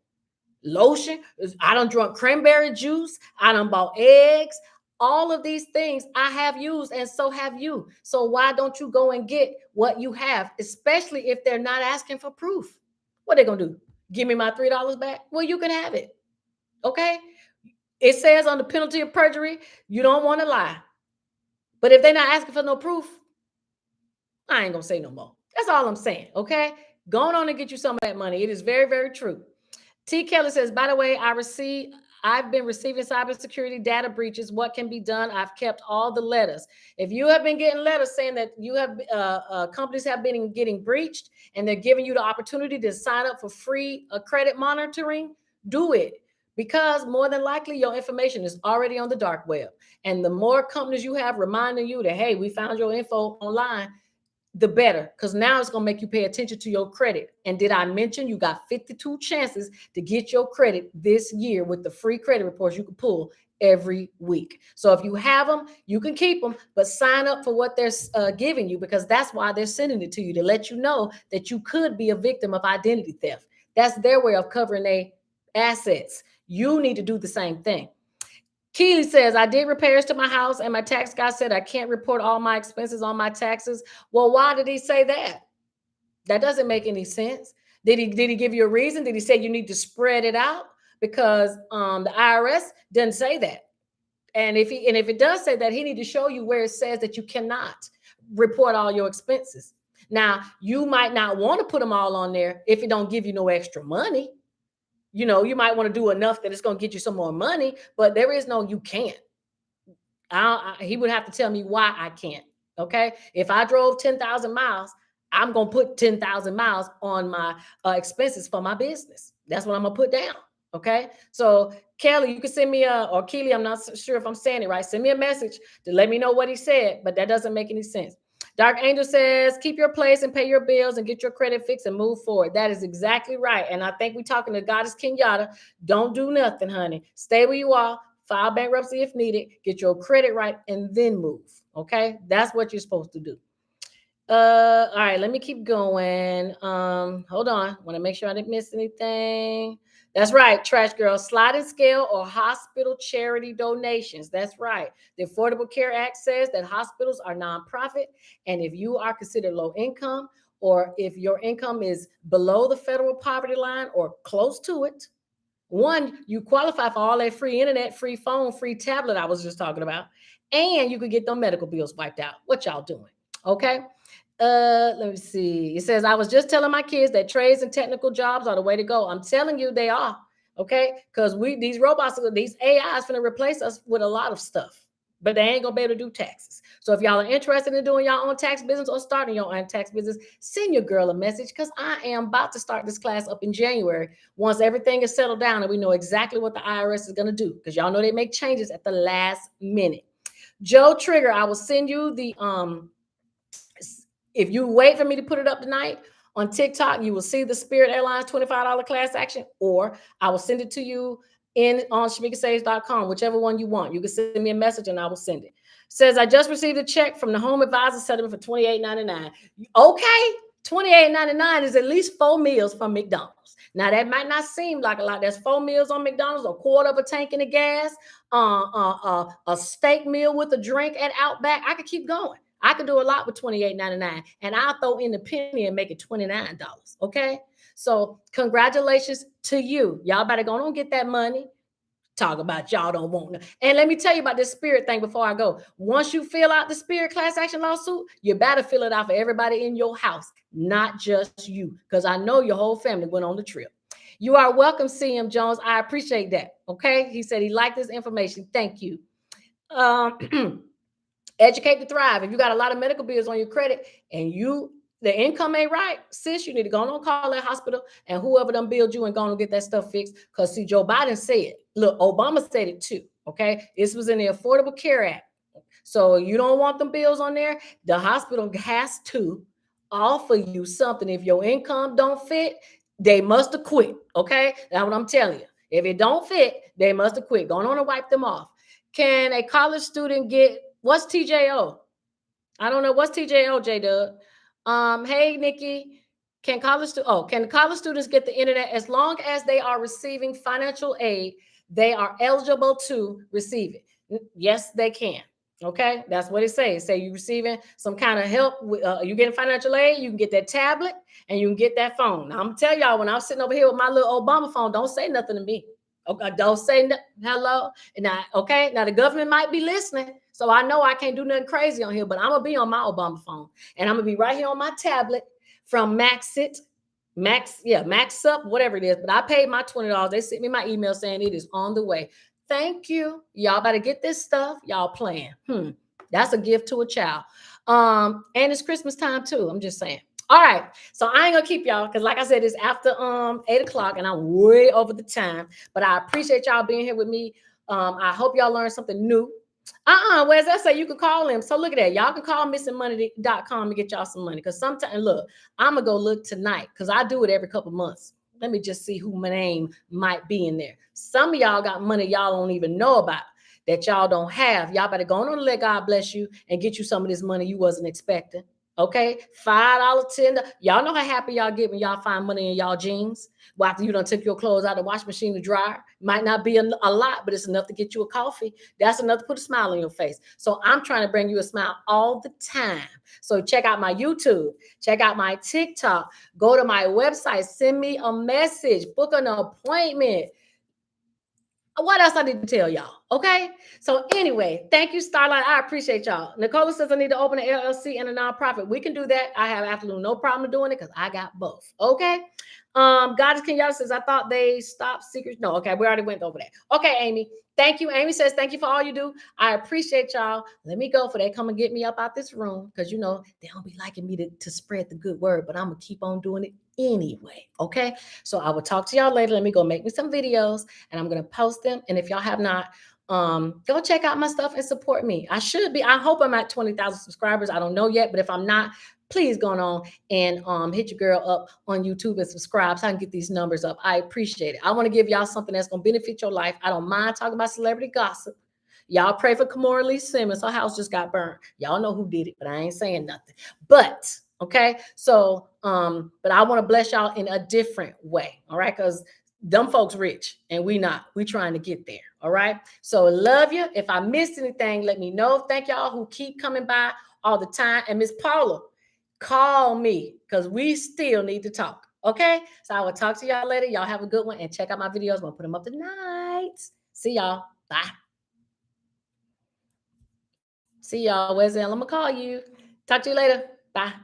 Lotion. I done drunk cranberry juice. I done bought eggs. All of these things I have used, and so have you. So why don't you go and get what you have, especially if they're not asking for proof? What are they gonna do? Give me my $3 back? Well, you can have it. Okay. It says on the penalty of perjury, you don't want to lie. But if they're not asking for no proof, I ain't gonna say no more. That's all I'm saying. Okay. Going on and get you some of that money. It is very, very true. T. Kelly says, by the way, I've been receiving cybersecurity data breaches. What can be done? I've kept all the letters. If you have been getting letters saying that you have companies have been getting breached and they're giving you the opportunity to sign up for free credit monitoring, do it because more than likely your information is already on the dark web. And the more companies you have reminding you that, hey, we found your info online, the better, because now it's going to make you pay attention to your credit. And did I mention you got 52 chances to get your credit this year with the free credit reports you can pull every week? So if you have them, you can keep them, but sign up for what they're giving you, because that's why they're sending it to you, to let you know that you could be a victim of identity theft. That's their way of covering their assets. You need to do the same thing. Keely says, I did repairs to my house and my tax guy said I can't report all my expenses on my taxes. Well, why did he say that? That doesn't make any sense. Did he give you a reason? Did he say you need to spread it out? Because the IRS doesn't say that. And if it does say that, he need to show you where it says that you cannot report all your expenses. Now, you might not want to put them all on there if it don't give you no extra money. You know, you might want to do enough that it's going to get you some more money, but there is no, you can't. He would have to tell me why I can't. Okay. If I drove 10,000 miles, I'm going to put 10,000 miles on my expenses for my business. That's what I'm going to put down. Okay. So Kelly, you can send me or Keely, I'm not sure if I'm saying it right. Send me a message to let me know what he said, but that doesn't make any sense. Dark Angel says, keep your place and pay your bills and get your credit fixed and move forward. That is exactly right. And I think we're talking to Goddess Kenyatta. Don't do nothing, honey. Stay where you are. File bankruptcy if needed. Get your credit right and then move. Okay? That's what you're supposed to do. All right, let me keep going. Hold on. Want to make sure I didn't miss anything. That's right, Trash Girl. Sliding scale or hospital charity donations. That's right. The Affordable Care Act says that hospitals are nonprofit, and if you are considered low income, or if your income is below the federal poverty line or close to it, one, you qualify for all that free internet, free phone, free tablet I was just talking about, and you could get those medical bills wiped out. What y'all doing? Okay. Let me see. It says, I was just telling my kids that trades and technical jobs are the way to go. I'm telling you they are. Okay. Because these robots, these AIs going to replace us with a lot of stuff, but they ain't gonna be able to do taxes. So if y'all are interested in doing your own tax business or starting your own tax business, send your girl a message, because I am about to start this class up in January once everything is settled down and we know exactly what the IRS is going to do, because y'all know they make changes at the last minute. Joe Trigger, I will send you the if you wait for me to put it up tonight, On TikTok, you will see the Spirit Airlines $25 class action, or I will send it to you in on shamikasaves.com, whichever one you want. You can send me a message and I will send it. Says, I just received a check from the home advisor settlement for $28.99. Okay, $28.99 is at least 4 meals from McDonald's. Now, that might not seem like a lot. That's 4 meals on McDonald's, a quarter of a tank in the gas, a steak meal with a drink at Outback. I could keep going. I could do a lot with $28.99, and I'll throw in the penny and make it $29. Okay. So congratulations to you. Y'all better go on get that money. Talk about y'all don't want it. And let me tell you about this Spirit thing before I go. Once you fill out the Spirit class action lawsuit, you better fill it out for everybody in your house, not just you, because I know your whole family went on the trip. You are welcome, CM Jones. I appreciate that. Okay. He said he liked this information. Thank you. Educate to thrive. If you got a lot of medical bills on your credit and the income ain't right, sis, you need to go on call that hospital and whoever them billed you and go on and get that stuff fixed. Because see, Joe Biden said, look, Obama said it too. Okay. This was in the Affordable Care Act. So you don't want them bills on there. The hospital has to offer you something. If your income don't fit, they must have quit. Okay. That's what I'm telling you. If it don't fit, they must have quit. Go on and wipe them off. Can a college student get, what's TJO? I don't know. What's TJO, J-Dub? Hey, Nikki, can college students get the internet as long as they are receiving financial aid? They are eligible to receive it. Yes, they can. Okay, that's what it says. Say you're receiving some kind of help. You getting financial aid, you can get that tablet and you can get that phone. Now, I'm gonna tell y'all, when I'm sitting over here with my little Obama phone, don't say nothing to me. Okay, don't say hello. Now, okay, now the government might be listening, so I know I can't do nothing crazy on here, but I'm gonna be on my Obama phone, and I'm gonna be right here on my tablet from Max Up, whatever it is. But I paid my $20. They sent me my email saying it is on the way. Thank you. Y'all better get this stuff. Y'all playing. That's a gift to a child. And it's Christmas time too. I'm just saying. All right. So I ain't gonna keep y'all because, like I said, it's after 8 o'clock and I'm way over the time. But I appreciate y'all being here with me. I hope y'all learned something new. Where's that say you can call him? So look at that. Y'all can call missingmoney.com and get y'all some money. Because sometimes, look, I'm gonna go look tonight because I do it every couple months. Let me just see who my name might be in there. Some of y'all got money y'all don't even know about that y'all don't have. Y'all better go on and let God bless you and get you some of this money you wasn't expecting. Okay, $5, $10. Y'all know how happy y'all get when y'all find money in y'all jeans. Well, after you done took your clothes out of the wash machine to dry, might not be a lot, but it's enough to get you a coffee. That's enough to put a smile on your face. So I'm trying to bring you a smile all the time. So check out my YouTube, check out my TikTok, go to my website, send me a message, book an appointment. What else I need to tell y'all? Okay. So anyway, thank you, Starlight. I appreciate y'all. Nicola says I need to open an LLC and a nonprofit. We can do that. I have absolutely no problem doing it because I got both. Okay. Goddess Kenyatta says I thought they stopped secrets. No, okay, we already went over that. Okay, Amy. Thank you. Amy says thank you for all you do. I appreciate y'all. Let me go for they come and get me up out this room because you know they don't be liking me to spread the good word, but I'm gonna keep on doing it anyway. Okay. So I will talk to y'all later. Let me go make me some videos and I'm gonna post them. And if y'all have not, go check out my stuff and support me. I should be. I hope I'm at 20,000 subscribers. I don't know yet, but if I'm not, please go on and hit your girl up on YouTube and subscribe so I can get these numbers up. I appreciate it. I want to give y'all something that's going to benefit your life. I don't mind talking about celebrity gossip. Y'all pray for Kimora Lee Simmons. Her house just got burned. Y'all know who did it, but I ain't saying nothing. But okay, so but I want to bless y'all in a different way. All right, because them folks rich and we not. We trying to get there. All right. So love you. If I missed anything, let me know. Thank y'all who keep coming by all the time. And Miss Paula, call me because we still need to talk. Okay. So I will talk to y'all later. Y'all have a good one and check out my videos. I'm gonna put them up tonight. See y'all. Bye. See y'all. Where's the I'm gonna call you. Talk to you later. Bye.